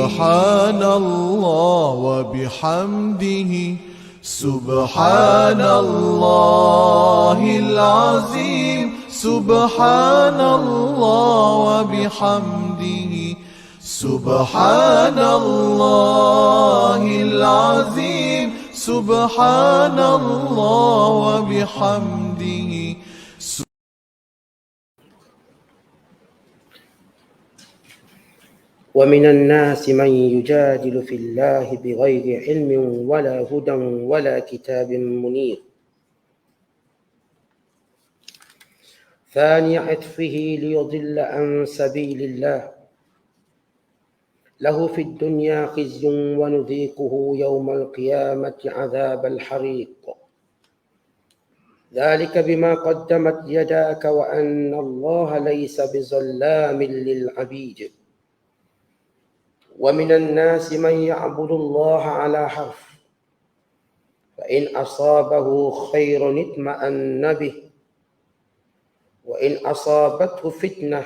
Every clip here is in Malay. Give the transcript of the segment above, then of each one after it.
سبحان الله وبحمده سبحان الله العظيم سبحان الله وبحمده سبحان الله العظيم سبحان الله وبحمده. ومن الناس من يجادل في الله بغير علم ولا هدى ولا كتاب منير. ثاني عطفه ليضل عن سبيل الله له في الدنيا خزي ونذيقه يوم القيامة عذاب الحريق ذلك بما قدمت يداك وأن الله ليس بظلام للعبيد. ومن الناس من يعبد الله على حرف فإن أصابه خير اطمأن به وإن أصابته فتنة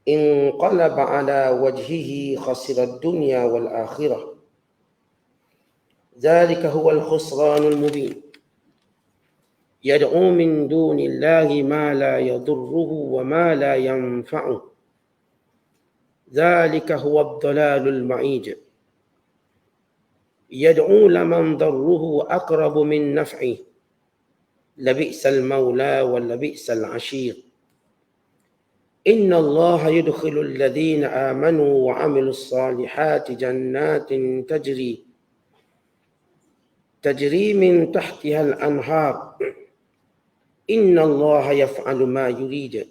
انقلب على وجهه خسر الدنيا والآخرة ذلك هو الخسران المبين. يدعو من دون الله ما لا يضره وما لا ينفعه ذلك هو الضلال البعيد. يدعو لمن ضره أقرب من نفعه لبئس المولى ولبئس العشير. إن الله يدخل الذين آمنوا وعملوا الصالحات جنات تجري من تحتها الأنهار إن الله يفعل ما يريد.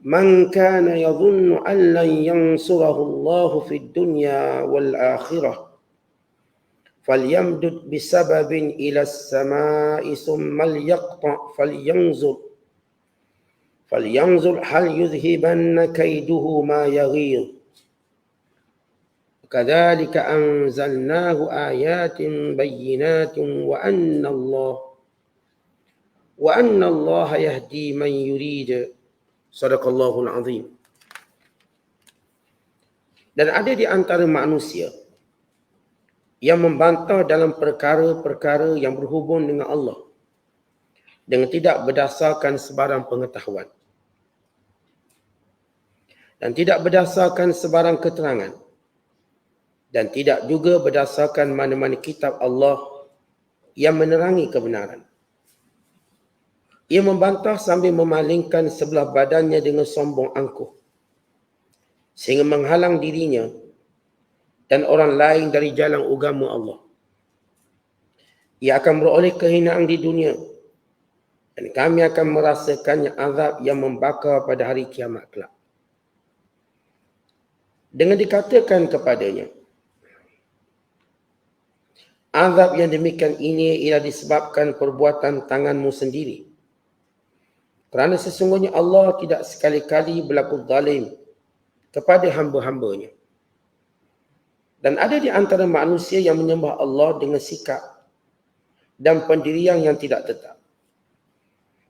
من كان يظن أن لن ينصره الله في الدنيا والآخرة فليمدد بسبب إلى السماء ثم ليقطع فلينظر هل يذهبن كيده ما يغيظ. كذلك أنزلناه آيات بينات وأن الله يهدي من يريد. Sadaqallahul azim. Dan ada di antara manusia yang membantah dalam perkara-perkara yang berhubung dengan Allah dengan tidak berdasarkan sebarang pengetahuan dan tidak berdasarkan sebarang keterangan dan tidak juga berdasarkan mana-mana kitab Allah yang menerangi kebenaran. Ia membantah sambil memalingkan sebelah badannya dengan sombong angkuh sehingga menghalang dirinya dan orang lain dari jalan agama Allah. Ia akan beroleh kehinaan di dunia dan kami akan merasakannya azab yang membakar pada hari kiamat kelak. Dengan dikatakan kepadanya, azab yang demikian ini ialah disebabkan perbuatan tanganmu sendiri. Kerana sesungguhnya Allah tidak sekali-kali berlaku zalim kepada hamba-hambanya. Dan ada di antara manusia yang menyembah Allah dengan sikap dan pendirian yang tidak tetap.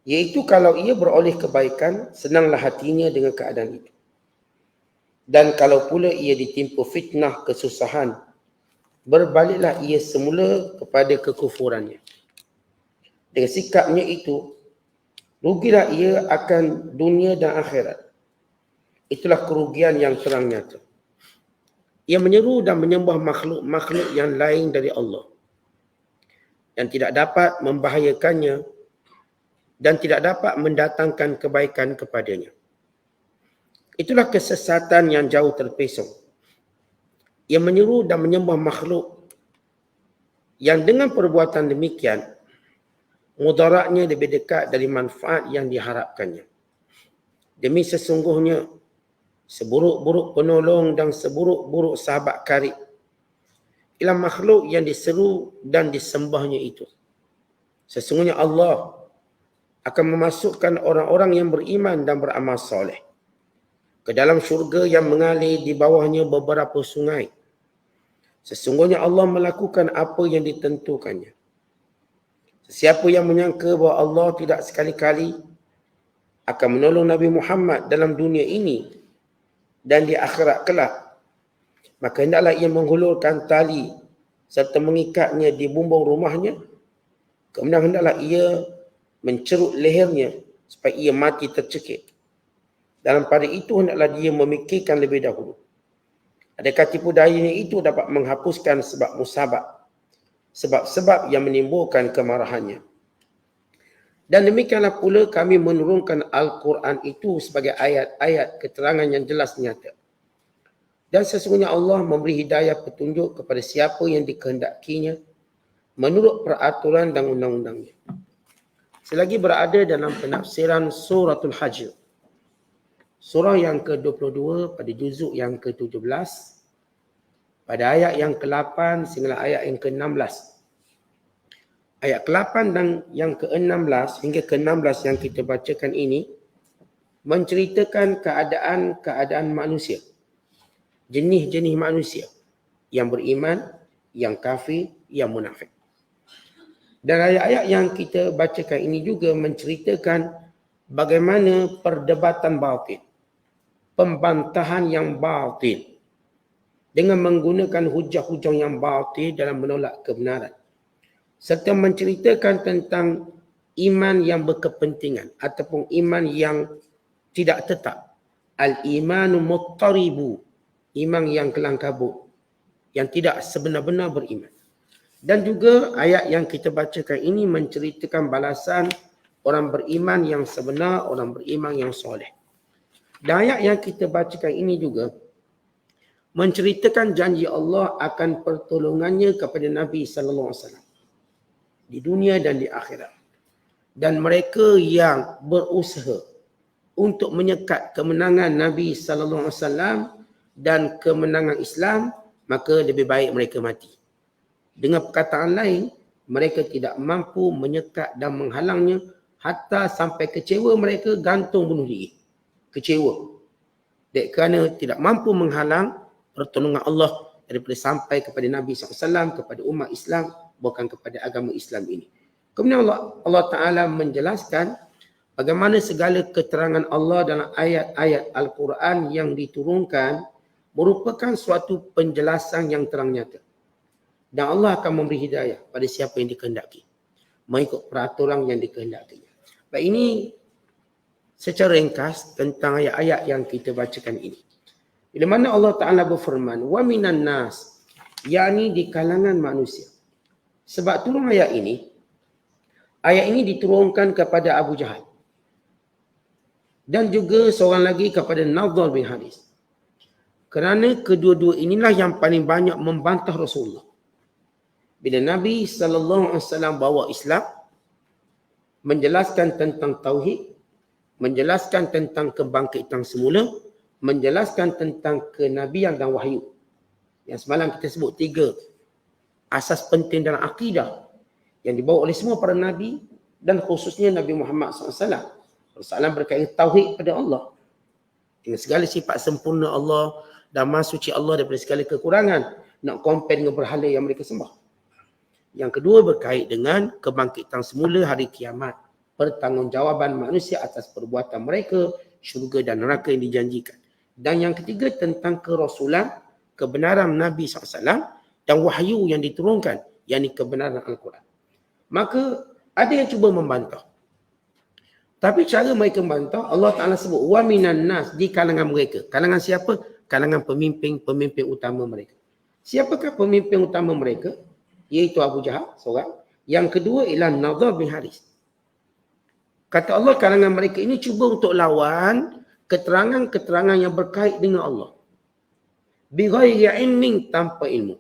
Iaitu kalau ia beroleh kebaikan, senanglah hatinya dengan keadaan itu. Dan kalau pula ia ditimpa fitnah kesusahan, berbaliklah ia semula kepada kekufurannya. Dengan sikapnya itu, rugilah ia akan dunia dan akhirat. Itulah kerugian yang terang nyata. Ia menyeru dan menyembah makhluk-makhluk yang lain dari Allah yang tidak dapat membahayakannya dan tidak dapat mendatangkan kebaikan kepadanya. Itulah kesesatan yang jauh terpesong. Ia menyeru dan menyembah makhluk yang dengan perbuatan demikian mudaratnya lebih dekat dari manfaat yang diharapkannya. Demi sesungguhnya seburuk-buruk penolong dan seburuk-buruk sahabat karib ialah makhluk yang diseru dan disembahnya itu. Sesungguhnya Allah akan memasukkan orang-orang yang beriman dan beramal soleh ke dalam syurga yang mengalir di bawahnya beberapa sungai. Sesungguhnya Allah melakukan apa yang ditentukannya. Siapa yang menyangka bahawa Allah tidak sekali-kali akan menolong Nabi Muhammad dalam dunia ini dan di akhirat kelak. Maka hendaklah ia menghulurkan tali serta mengikatnya di bumbung rumahnya. Kemudian hendaklah ia mencerut lehernya supaya ia mati tercekik. Dalam pada itu hendaklah dia memikirkan lebih dahulu. Adakah tipu dayanya itu dapat menghapuskan sebab musabab, sebab-sebab yang menimbulkan kemarahannya. Dan demikianlah pula kami menurunkan Al-Quran itu sebagai ayat-ayat keterangan yang jelas nyata. Dan sesungguhnya Allah memberi hidayah petunjuk kepada siapa yang dikehendakinya menurut peraturan dan undang-undangnya. Selagi berada dalam penafsiran suratul Hajj, surah yang ke-22 pada juzuk yang ke-17, pada ayat yang ke-8 sehingga ayat yang ke-16. Ayat ke-8 dan yang ke-16 hingga ke-16 yang kita bacakan ini menceritakan keadaan manusia, jenis-jenis manusia yang beriman, yang kafir, yang munafik. Dan ayat-ayat yang kita bacakan ini juga menceritakan bagaimana perdebatan batil, pembantahan yang batil dengan menggunakan hujah-hujah yang batil dalam menolak kebenaran, serta menceritakan tentang iman yang berkepentingan ataupun iman yang tidak tetap. Al-imanu muttaribu, iman yang kelang kabut, yang tidak sebenar-benar beriman. Dan juga ayat yang kita bacakan ini menceritakan balasan orang beriman yang sebenar, orang beriman yang soleh. Dan ayat yang kita bacakan ini juga menceritakan janji Allah akan pertolongannya kepada Nabi SAW di dunia dan di akhirat. Dan mereka yang berusaha untuk menyekat kemenangan Nabi SAW dan kemenangan Islam, maka lebih baik mereka mati. Dengan perkataan lain, mereka tidak mampu menyekat dan menghalangnya hatta sampai kecewa mereka gantung bunuh diri. Kecewa. Kerana tidak mampu menghalang pertolongan Allah daripada sampai kepada Nabi SAW, kepada umat Islam, bukan kepada agama Islam ini. Kemudian Allah Ta'ala menjelaskan bagaimana segala keterangan Allah dalam ayat-ayat Al-Quran yang diturunkan merupakan suatu penjelasan yang terang nyata. Dan Allah akan memberi hidayah pada siapa yang dikehendaki, mengikut peraturan yang dikehendakinya. Baik, ini secara ringkas tentang ayat-ayat yang kita bacakan ini. Bila mana Allah Ta'ala berfirman, wa minan nas, yakni di kalangan manusia. Sebab turun ayat ini diturunkan kepada Abu Jahal. Dan juga seorang lagi kepada Nadhr bin Haris. Kerana kedua-dua inilah yang paling banyak membantah Rasulullah. Bila Nabi SAW bawa Islam, menjelaskan tentang tauhid, menjelaskan tentang kebangkitan semula, menjelaskan tentang kenabian dan wahyu. Yang semalam kita sebut 3 asas penting dalam akidah yang dibawa oleh semua para Nabi dan khususnya Nabi Muhammad SAW. Persoalan berkaitan tauhid pada Allah, dengan segala sifat sempurna Allah dan maha suci Allah daripada segala kekurangan, nak compare dengan berhala yang mereka sembah. Yang kedua berkait dengan kebangkitan semula hari kiamat, pertanggungjawaban manusia atas perbuatan mereka, syurga dan neraka yang dijanjikan. Dan yang ketiga tentang kerasulan, kebenaran Nabi SAW dan wahyu yang diturunkan, yakni kebenaran Al-Quran. Maka ada yang cuba membantah. Tapi cara mereka membantah, Allah Ta'ala sebut wa minan nas, di kalangan mereka. Kalangan siapa? Kalangan pemimpin utama mereka. Siapakah pemimpin utama mereka? Iaitu Abu Jahal seorang. Yang kedua ialah Nadhr bin Haris. Kata Allah, kalangan mereka ini cuba untuk lawan keterangan-keterangan yang berkait dengan Allah. Bighairi ilmin, tanpa ilmu.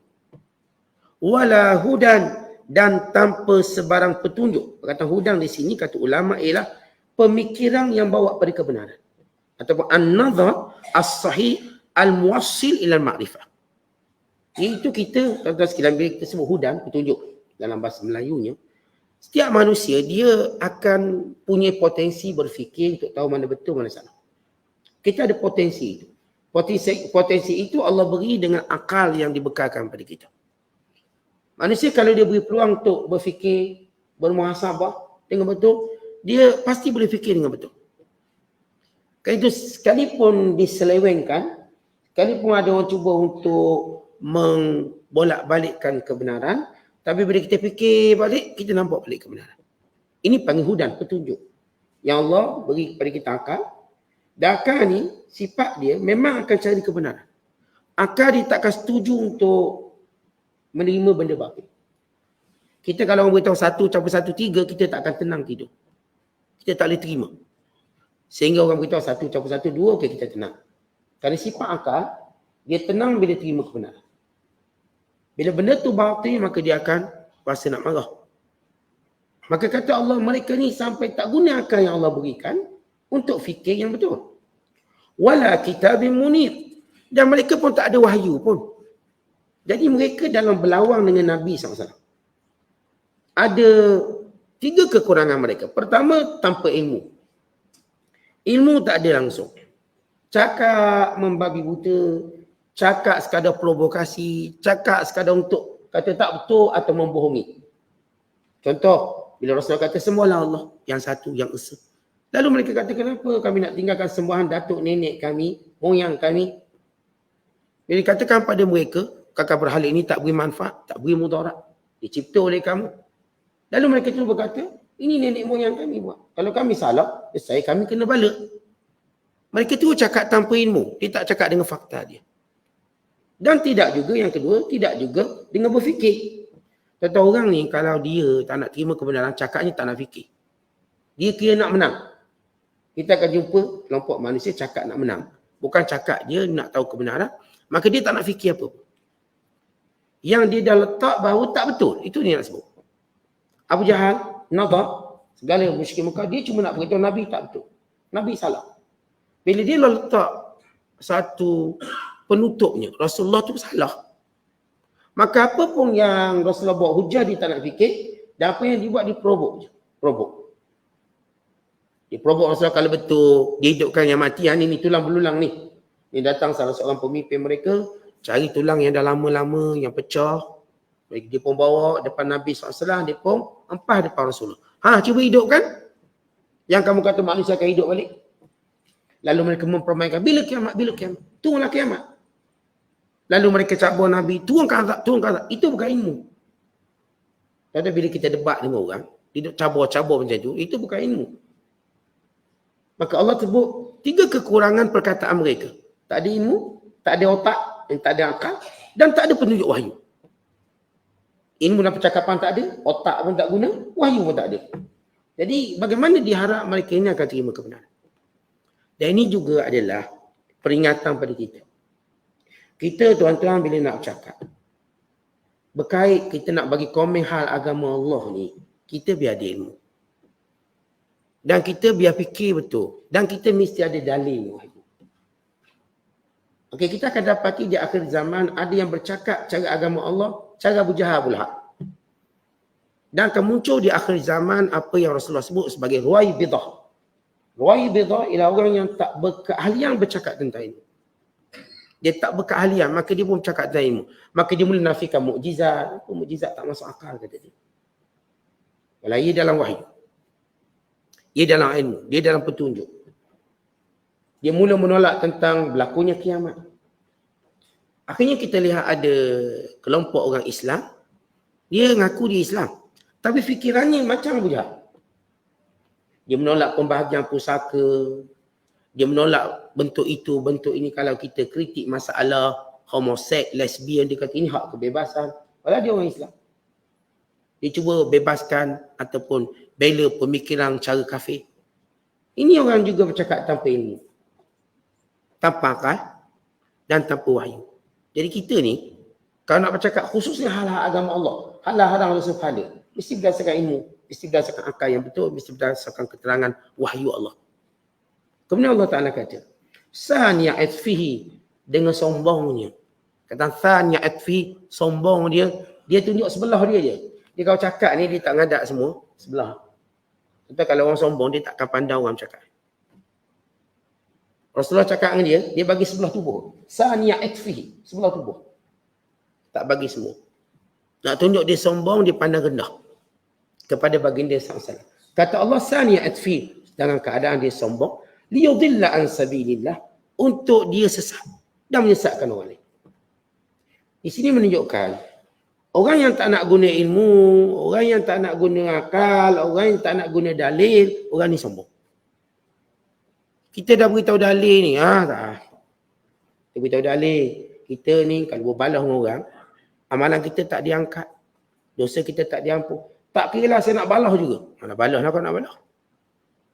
Wala hudan, dan tanpa sebarang petunjuk. Kata hudan di sini, kata ulama, ialah pemikiran yang bawa pada kebenaran. Ataupun an-nadhr as-sahih al-muwassil ila al-ma'rifah. Itu kita, tuan-tuan sekalian, bila kita sebut hudan, petunjuk dalam bahasa Melayunya, setiap manusia dia akan punya potensi berfikir untuk tahu mana betul, mana salah. Kita ada potensi itu. Potensi itu Allah beri dengan akal yang dibekalkan pada kita. Manusia kalau dia beri peluang untuk berfikir, bermuhasabah dengan betul, dia pasti boleh fikir dengan betul. Kalau itu sekalipun diselewengkan, Sekalipun ada orang cuba untuk membolak-balikkan kebenaran, tapi bila kita fikir balik, kita nampak balik kebenaran. Ini panggil hudan, petunjuk. Yang Allah beri kepada kita akal. Dan akal ni, sifat dia memang akan cari kebenaran. Akal dia takkan setuju untuk menerima benda batil. Kita kalau orang beritahu 1+1=3, kita tak akan tenang tidur. Kita tak boleh terima. Sehingga orang beritahu 1+1=2, okay, kita tenang. Kerana sifat akal, dia tenang bila terima kebenaran. Bila benda tu batil, maka dia akan rasa nak marah. Maka kata Allah, mereka ni sampai tak guna akal yang Allah berikan untuk fikir yang betul. Wala kitabim munir. Dan mereka pun tak ada wahyu pun. Jadi mereka dalam berlawang dengan Nabi SAW. Ada 3 kekurangan mereka. Pertama, tanpa ilmu. Ilmu tak ada langsung. Cakap membabi buta, cakap sekadar provokasi, cakap sekadar untuk kata tak betul atau membohongi. Contoh, bila Rasulullah kata sembalah Allah yang satu, yang esa. Lalu mereka kata, kenapa kami nak tinggalkan sembahan datuk nenek kami, moyang kami? Bila dikatakan pada mereka, kakak berhala ini tak beri manfaat, tak beri mudarat, dicipta oleh kamu. Lalu mereka tu berkata, ini nenek moyang kami buat. Kalau kami salah, kami kena bala. Mereka tu cakap tanpa ilmu, dia tak cakap dengan fakta dia. Dan tidak juga, yang kedua, tidak juga dengan berfikir. Kata orang ni, kalau dia tak nak terima kebenaran, cakapnya tak nak fikir. Dia kira nak menang. Kita akan jumpa kelompok manusia cakap nak menang. Bukan cakap dia nak tahu kebenaran, maka dia tak nak fikir apa. Yang dia dah letak bahawa tak betul, itu dia nak sebut. Abu Jahal, Nadab, segala musyrik Mekah, dia cuma nak beritahu Nabi tak betul. Nabi salah. Bila dia letak satu penutupnya, Rasulullah tu salah. Maka apa pun yang Rasulullah buat hujah, dia tak nak fikir. Dan apa yang dia buat, dia provok je. Provok. Dia provok Rasulullah kalau betul, dia hidupkan yang mati. Yang ni tulang belulang ni. Dia datang salah seorang pemimpin mereka, cari tulang yang dah lama-lama, yang pecah. Dia pun bawa depan Nabi SAW, dia pun empah depan Rasulullah. Cuba hidupkan. Yang kamu kata manusia akan hidup balik. Lalu mereka mempermainkan, bila kiamat, bila kiamat. Tunggulah kiamat. Lalu mereka cabur Nabi, turunkan azab, turunkan azab. Itu bukan ilmu. Tapi bila kita debat dengan orang, dia cabur-cabur macam itu bukan ilmu. Maka Allah sebut 3 kekurangan perkataan mereka. Tak ada ilmu, tak ada otak, tak ada akal, dan tak ada penunjuk wahyu. Ilmu dan percakapan tak ada, otak pun tak guna, wahyu pun tak ada. Jadi bagaimana diharap mereka ini akan terima kebenaran? Dan ini juga adalah peringatan pada kita. Kita tuan-tuan bila nak bercakap, berkait kita nak bagi komen hal agama Allah ni, kita biar ada ilmu. Dan kita biar fikir betul. Dan kita mesti ada dalil. Okey, kita akan dapati di akhir zaman ada yang bercakap cara agama Allah, cara Abu Jahal pula. Dan akan muncul di akhir zaman apa yang Rasulullah sebut sebagai ruwaibidah. Ruwaibidah ialah orang yang tak berkeahlian bercakap tentang ilmu. Dia tak berkeahlian, maka dia pun bercakap tentang ilmu. Maka dia mula nafikan mukjizat. Mukjizat tak masuk akal, kata dia. Walau ia dalam wahyu. Ia dalam ilmu. Dia dalam petunjuk. Dia mula menolak tentang berlakunya kiamat. Akhirnya kita lihat ada kelompok orang Islam. Dia ngaku dia Islam. Tapi fikirannya macam Abu Jahal. Dia menolak pembahagian pusaka. Dia menolak bentuk itu, bentuk ini. Kalau kita kritik masalah homoseks, lesbian, dia kata ini hak kebebasan. Padahal dia orang Islam. Dia cuba bebaskan ataupun bela pemikiran cara kafir. Ini orang juga bercakap tanpa ilmu. Tanpa akal dan tanpa wahyu. Jadi kita ni, kalau nak bercakap khususnya hal-hal agama Allah, hal-hal haram Rasul pada, mesti berdasarkan ilmu, mesti berdasarkan akal yang betul, mesti berdasarkan keterangan wahyu Allah. Kemudian Allah Ta'ala kata, Saniya atfihi, dengan sombongnya. Kata Saniya atfihi, sombong dia, dia tunjuk sebelah dia je. Dia kalau cakap ni, dia tak ngadak semua, sebelah. Tapi kalau orang sombong, dia takkan pandang orang cakap. Rasulullah cakap dengan dia, dia bagi sebelah tubuh. Saniya atfihi, sebelah tubuh. Tak bagi semua. Nak tunjuk dia sombong, dia pandang rendah kepada baginda SAW. Kata Allah, Saniya atfihi, dalam keadaan dia sombong, liyudilla an sabilillah, untuk dia sesat. dan menyesatkan orang lain. Di sini menunjukkan orang yang tak nak guna ilmu, orang yang tak nak guna akal, orang yang tak nak guna dalil, orang ni sombong. Kita dah beritahu dalil ni, tak. Kita beritahu dalil, kita ni kalau berbalah dengan orang, amalan kita tak diangkat. Dosa kita tak diampun. Tak kira lah saya nak balah juga. Nak balah lah kau nak balah.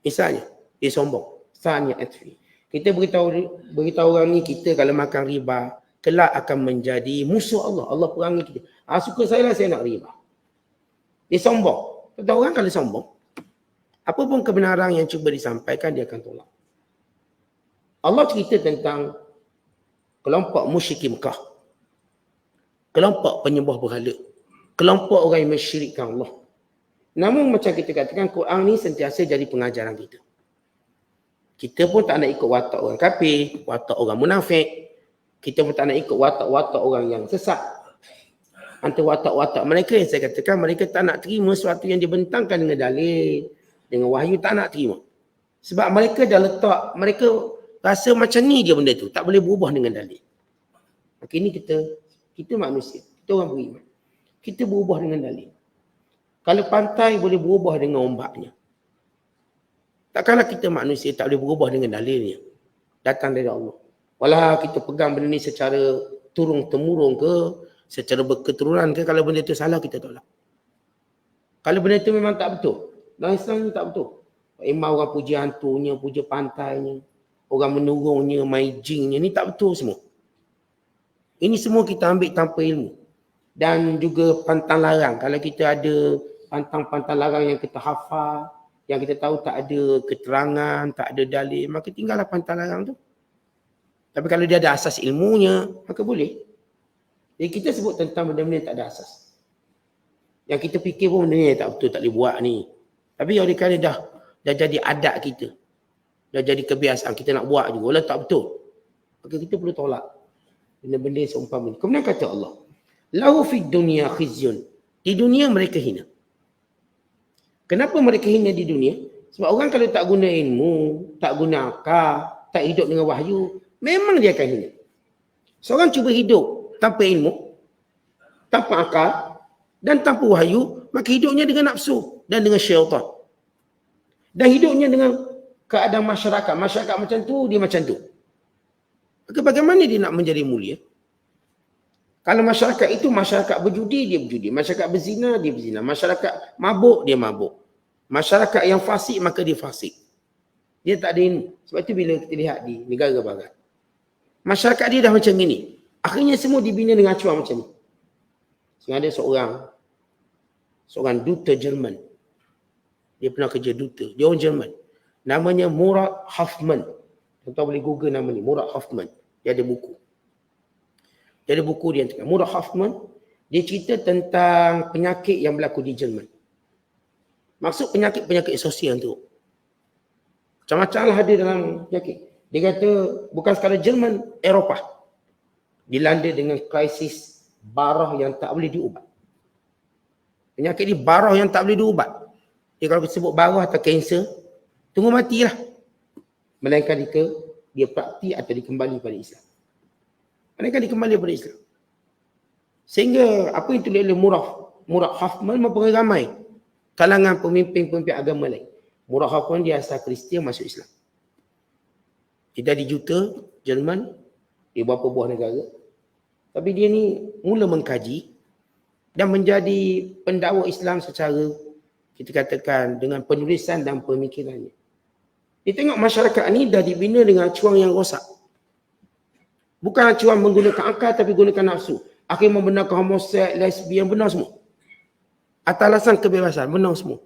Misalnya, dia sombong. Sanya atfi. Kita beritahu orang ni, kita kalau makan riba, kelak akan menjadi musuh Allah. Allah perangi kita. Suka saya lah saya nak riba. Dia sombong. Tahu orang kalau sombong, apa pun kebenaran yang cuba disampaikan, dia akan tolak. Allah cerita tentang kelompok musyrikin Mekah. Kelompok penyembah berhala. Kelompok orang yang mensyirikkan Allah. Namun macam kita katakan, Quran ni sentiasa jadi pengajaran kita. Kita pun tak nak ikut watak orang kafir, watak orang munafik. Kita pun tak nak ikut watak-watak orang yang sesat. Antara watak-watak mereka yang saya katakan, mereka tak nak terima sesuatu yang dibentangkan dengan dalil, dengan wahyu, tak nak terima. Sebab mereka dah letak, mereka rasa macam ni je benda tu, tak boleh berubah dengan dalil. Maka ini kita manusia, kita orang beriman. Kita berubah dengan dalil. Kalau pantai boleh berubah dengan ombaknya, takkanlah kita manusia tak boleh berubah dengan dalilnya. Datang dari Allah. Walau kita pegang benda ni secara turun-temurun ke, secara berketurunan ke, kalau benda tu salah kita tolak. Kalau benda tu memang tak betul, dalam Islam ni tak betul. Memang orang puja hantunya, puja pantainya, orang menurungnya, main jinnya, ni tak betul semua. Ini semua kita ambil tanpa ilmu. Dan juga pantang larang. Kalau kita ada pantang-pantang larang yang kita hafal, yang kita tahu tak ada keterangan, tak ada dalil, maka tinggallah pantang larang tu. Tapi kalau dia ada asas ilmunya, maka boleh. Jadi kita sebut tentang benda-benda yang tak ada asas. Yang kita fikir pun benda ni tak betul, tak boleh buat ni. Tapi oleh kerana dah jadi adat kita, dah jadi kebiasaan, kita nak buat juga, walau tak betul, maka kita perlu tolak benda-benda seumpama ni. Kemudian kata Allah, lahu fid dunya khizyun. Di dunia mereka hina. Kenapa mereka hina di dunia? Sebab orang kalau tak guna ilmu, tak guna akal, tak hidup dengan wahyu, memang dia akan hina. Seorang cuba hidup tanpa ilmu, tanpa akal dan tanpa wahyu, maka hidupnya dengan nafsu dan dengan syaitan. Dan hidupnya dengan keadaan masyarakat. Masyarakat macam tu, dia macam tu. Maka bagaimana dia nak menjadi mulia? Kalau masyarakat itu masyarakat berjudi, dia berjudi. Masyarakat berzina, dia berzina. Masyarakat mabuk, dia mabuk. Masyarakat yang fasik, maka dia fasik. Dia tak ada ilmu. Sebab itu bila kita lihat di negara barat, masyarakat dia dah macam ini. Akhirnya semua dibina dengan acuan macam ni. Sehingga ada seorang duta Jerman. Dia pernah kerja duta. Dia orang Jerman. Namanya Murat Hoffman. Tuan-tuan boleh Google nama ni. Murat Hoffman. Dia ada buku. Dia ada buku dia. Murat Hoffman. Dia cerita tentang penyakit yang berlaku di Jerman. Maksud penyakit-penyakit sosial tu. Macam-macam lah ada dalam penyakit. Dia kata bukan sekadar Jerman, Eropah dilanda dengan krisis barah yang tak boleh diubat. Penyakit ni barah yang tak boleh diubat. Dia kalau sebut barah atau kanser, tunggu matilah. Melainkan dia praktik atau dikembali pada Islam. Melainkan dikembali pada Islam. Sehingga apa yang ditulis oleh Murat Hoffman mempengaruhi ramai kalangan pemimpin-pemimpin agama lain. Murat Hoffman dia asal Kristian masuk Islam. Dia di juta Jerman, di beberapa buah negara. Tapi dia ni mula mengkaji dan menjadi pendakwa Islam secara kita katakan dengan penulisan dan pemikirannya. Dia tengok masyarakat ni dah dibina dengan acuan yang rosak. Bukan acuan menggunakan akal tapi gunakan nafsu. Akhirnya membenarkan homoseks, lesbian, benar semua. Atas alasan kebebasan, benar semua.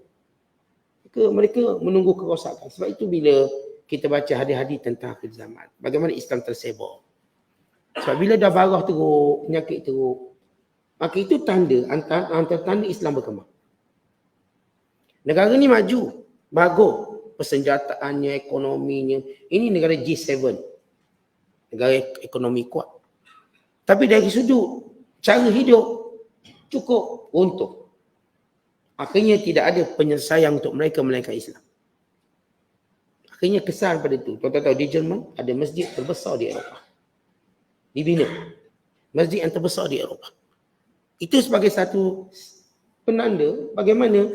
Mereka menunggu kerosakan. Sebab itu bila kita baca hadis-hadis tentang akhir zaman, bagaimana Islam tersebar. Sebab bila dah barah teruk, penyakit teruk, maka itu tanda, antara tanda Islam berkembang. Negara ni maju, bagus persenjataannya, ekonominya. Ini negara G7. Negara ekonomi kuat. Tapi dari sudut cara hidup, cukup runtuh. Akhirnya tidak ada penyelesaian untuk mereka melainkan Islam. Akhirnya kesan pada itu. Tuan-tuan tahu di Jerman ada masjid terbesar di Eropah. dibina. Masjid yang terbesar di Eropah. Itu sebagai satu penanda bagaimana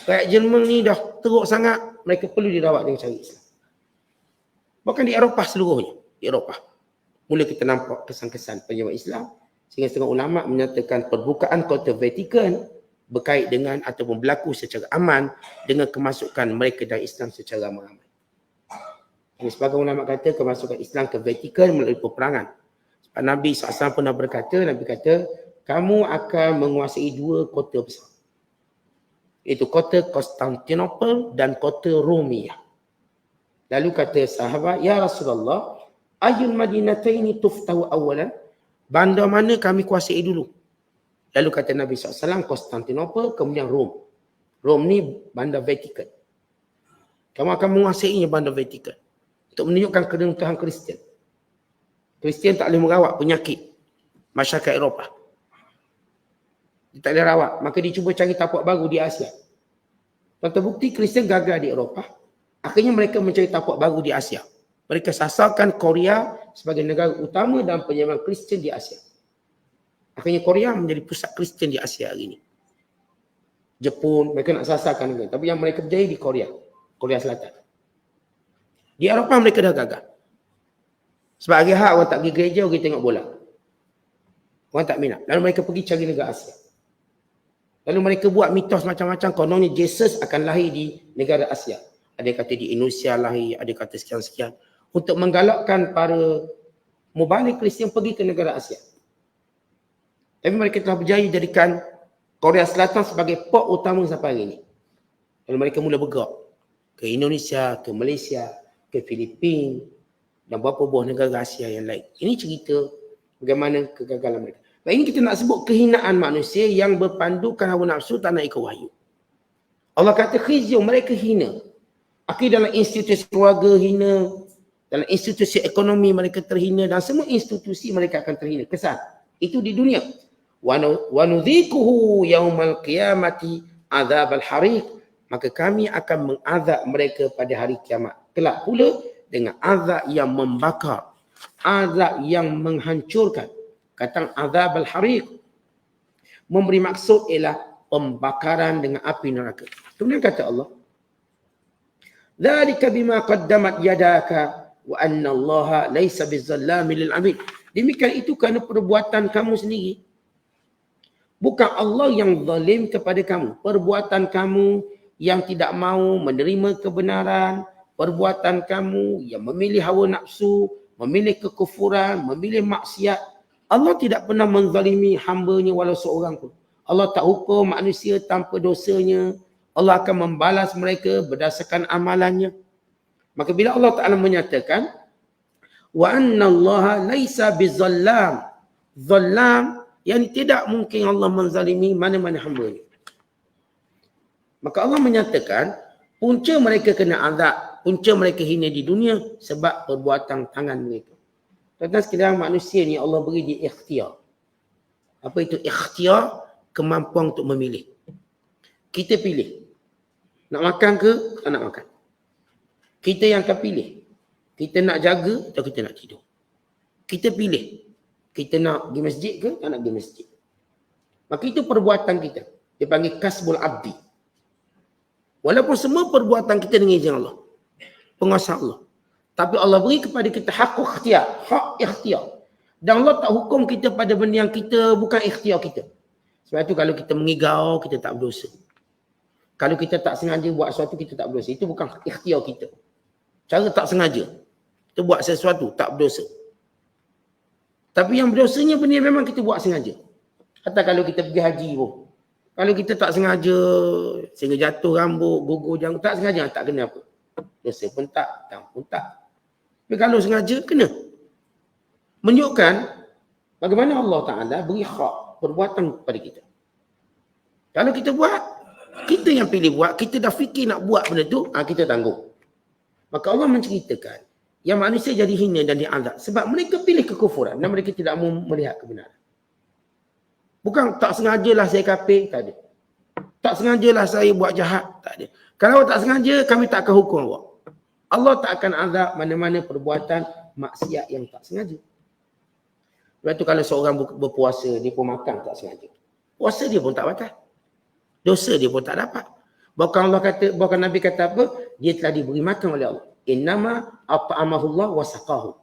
rakyat Jerman ni dah teruk sangat, mereka perlu dirawat dengan cara Islam. Bahkan di Eropah seluruhnya, di Eropah. Mula kita nampak kesan-kesan penyebaran Islam, sehingga setengah ulama menyatakan perbukaan kota Vatikan berkait dengan ataupun berlaku secara aman dengan kemasukan mereka dan Islam secara ramai-ramai. Sebagai ulama kata kemasukan Islam ke Vatikan melalui peperangan. Sebab Nabi SAW pernah berkata, Nabi kata, kamu akan menguasai 2 kota besar. Iaitu kota Konstantinopel dan kota Romia. Lalu kata sahabat, ya Rasulullah, ayul madinataini tuftahu awalan? Bandar mana kami kuasai dulu? Lalu kata Nabi SAW, Konstantinopel, kemudian Rom. Rom ni bandar Vatikan. Kamu akan menguasainya bandar Vatikan. Untuk menunjukkan kedudukan Kristian. Kristian tak boleh merawat penyakit masyarakat Eropah. Dia tak boleh rawat. Maka dia cuba cari tapak baru di Asia. Dan terbukti Kristian gagal di Eropah. Akhirnya mereka mencari tapak baru di Asia. Mereka sasarkan Korea sebagai negara utama dalam penyebaran Kristian di Asia. Akhirnya Korea menjadi pusat Kristian di Asia hari ini. Jepun, mereka nak sasarkan negara. Tapi yang mereka berjaya di Korea. Korea Selatan. Di Eropah mereka dah gagal. Sebab hari hak orang tak pergi gereja, pergi tengok bola. Orang tak minat. Lalu mereka pergi cari negara Asia. Lalu mereka buat mitos macam-macam. Kononnya Jesus akan lahir di negara Asia. Ada yang kata di Indonesia lahir, ada yang kata sekian-sekian. Untuk menggalakkan para mubalik Kristian pergi ke negara Asia. Tapi mereka telah berjaya jadikan Korea Selatan sebagai port utama sampai hari ini. Lalu mereka mula bergerak ke Indonesia, ke Malaysia, ke Filipina dan beberapa buah negara Asia yang lain. Ini cerita bagaimana kegagalan mereka. Nah, ini kita nak sebut kehinaan manusia yang berpandukan hawa nafsu tak nak ikut wahyu. Allah kata khizyu, mereka hina. Akhir dalam institusi keluarga hina, dalam institusi ekonomi mereka terhina dan semua institusi mereka akan terhina. Kesan. Itu di dunia. Wa nudhikuhu yaumal qiyamati adzabal hariq. Maka kami akan mengazab mereka pada hari kiamat. Kelak pula dengan azab yang membakar, azab yang menghancurkan. Kata azab al-hariq memberi maksud ialah pembakaran dengan api neraka. Kemudian kata Allah, "Dzalika bima qaddamat yadaka wa anna Allah laisa bizzallamin lil 'abid." Demikian itu kerana perbuatan kamu sendiri. Bukan Allah yang zalim kepada kamu. Perbuatan kamu yang tidak mau menerima kebenaran, perbuatan kamu yang memilih hawa nafsu, memilih kekufuran, memilih maksiat. Allah tidak pernah menzalimi hamba-Nya walau seorang pun. Allah tak hukum manusia tanpa dosanya. Allah akan membalas mereka berdasarkan amalannya. Maka bila Allah Ta'ala menyatakan, wa anna Allah laisa bizallam. Zallam, yang tidak mungkin Allah menzalimi mana-mana hamba-Nya. Maka Allah menyatakan, punca mereka kena azab, punca mereka hina di dunia sebab perbuatan tangan mereka. Tuan-tuan sekalian, manusia ni Allah beri dia ikhtiar. Apa itu ikhtiar? Kemampuan untuk memilih. Kita pilih. Nak makan ke tak nak makan. Kita yang akan pilih. Kita nak jaga atau kita nak tidur. Kita pilih. Kita nak pergi masjid ke tak nak pergi masjid. Maka itu perbuatan kita. Dia panggil kasbul abdi. Walaupun semua perbuatan kita dengan izin Allah. Penguasa Allah. Tapi Allah beri kepada kita hak ikhtiar. Hak ikhtiar. Dan Allah tak hukum kita pada benda yang kita bukan ikhtiar kita. Sebab itu kalau kita mengigau, kita tak berdosa. Kalau kita tak sengaja buat sesuatu, kita tak berdosa. Itu bukan ikhtiar kita. Cara tak sengaja. Kita buat sesuatu, tak berdosa. Tapi yang berdosanya benda yang memang kita buat sengaja. Hatta kalau kita pergi haji pun. Kalau kita tak sengaja, sehingga jatuh rambut, gugur janggut, tak sengaja, tak kena apa. Dosa pun tak, tang pun tak. Tapi kalau sengaja, kena. Menunjukkan bagaimana Allah Ta'ala beri hak perbuatan kepada kita. Kalau kita buat, kita yang pilih buat, kita dah fikir nak buat benda tu, kita tanggung. Maka Allah menceritakan yang manusia jadi hina dan diazab sebab mereka pilih kekufuran dan mereka tidak mau melihat kebenaran. Bukan tak sengajalah saya kafir, tak ada. Tak sengajalah saya buat jahat, tak ada. Kalau tak sengaja, kami tak akan hukum awak. Allah tak akan azab mana-mana perbuatan maksiat yang tak sengaja. Sebab tu kalau seorang berpuasa, dia pun makan tak sengaja. Puasa dia pun tak batal. Dosa dia pun tak dapat. Bahkan Nabi kata apa? Dia telah diberi makan oleh Allah. Innama at'amahullah wa saqahu.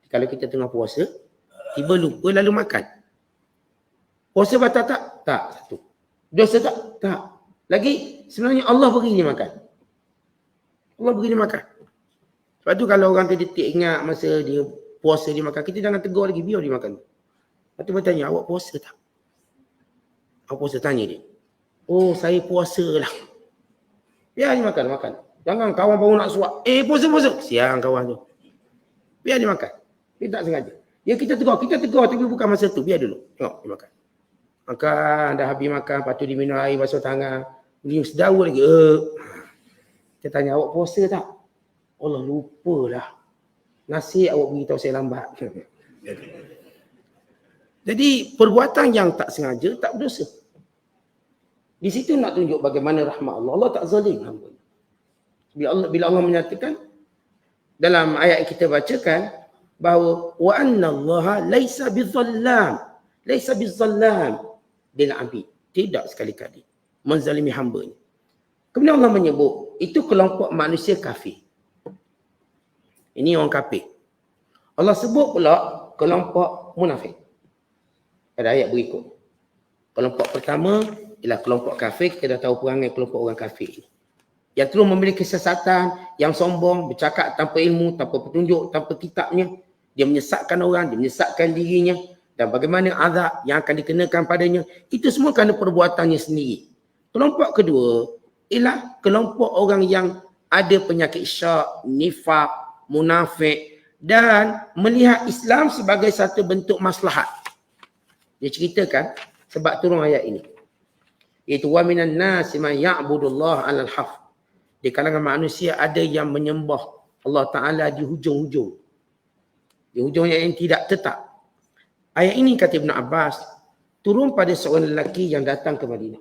Kalau kita tengah puasa, tiba lupa lalu makan. Puasa batal tak? Tak. Satu. Dosa tak? Tak. Lagi, sebenarnya Allah beri dia makan. Allah beri dia makan. Sebab tu kalau orang tu dia ingat masa dia puasa dia makan, kita jangan tegur lagi, biar dia makan. Lepas tu bertanya, awak puasa tak? Awak puasa, tanya dia. Oh, saya puasa lah. Biar dia makan. Jangan kawan baru nak suap. Puasa. Siang kawan tu. Biar dia makan. Dia tak sengaja. Ya kita tegur tapi bukan masa tu. Biar dulu. Tengok dia makan. Makan, dah habis makan, lepas tu dia minum air, basuh tangan. Dia sedawa lagi. Kita tanya, awak puasa tak? Allah, lupalah. Nasib awak beritahu saya lambat. Jadi perbuatan yang tak sengaja tak berdosa. Di situ nak tunjuk bagaimana rahmat Allah. Allah tak zalim hamba. Bila Allah menyatakan dalam ayat yang kita bacakan bahawa wa anna Allah laisa bizallam. Laisa bizallam lil abid. Tidak sekali-kali menzalimi hamba-Nya. Kemudian Allah menyebut itu kelompok manusia kafir. Ini orang kafir. Allah sebut pula kelompok munafik. Pada ayat berikut. Kelompok pertama ialah kelompok kafir. Kita dah tahu perangai kelompok orang kafir ini. Yang terus memiliki kesesatan, yang sombong, bercakap tanpa ilmu, tanpa petunjuk, tanpa kitabnya. Dia menyesatkan orang, dia menyesatkan dirinya. Dan bagaimana azab yang akan dikenakan padanya. Itu semua kerana perbuatannya sendiri. Kelompok kedua ialah kelompok orang yang ada penyakit syak, nifak, munafik dan melihat Islam sebagai satu bentuk maslahat. Dia ceritakan sebab turun ayat ini. Iaitu wa minan nasi man ya'budullah 'alal haf. Di kalangan manusia ada yang menyembah Allah Taala di hujung-hujung. Di hujungnya yang tidak tetap. Ayat ini kata Ibn Abbas turun pada seorang lelaki yang datang ke Madinah.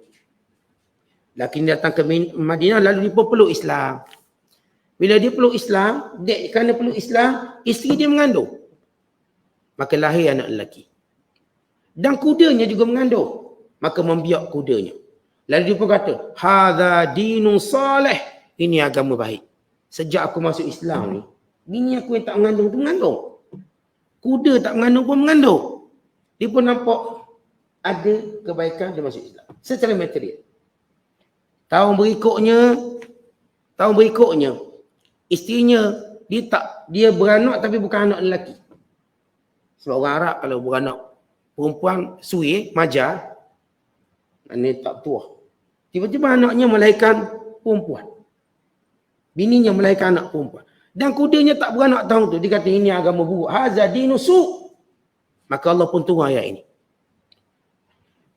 Lelaki ini datang ke Madinah lalu dia peluk Islam. Bila dia peluk Islam, kerana peluk Islam, isteri dia mengandung. Maka lahir anak lelaki. Dan kudanya juga mengandung. Maka membiak kudanya. Lalu dia pun kata, hadza dinun salih. Ini agama baik. Sejak aku masuk Islam ni, bini aku yang tak mengandung tu mengandung. Kuda tak mengandung pun mengandung. Dia pun nampak ada kebaikan dia masuk Islam. Secara material. Tahun berikutnya, isterinya dia beranak tapi bukan anak lelaki. Sebab orang Arab kalau beranak perempuan suri, majar, ini tak tua. Tiba-tiba anaknya melahirkan perempuan. Bininya melahirkan anak perempuan. Dan kudanya tak beranak tahun tu. Dia kata ini agama buruk. Haza dinu su'. Maka Allah pun turun ayat ini.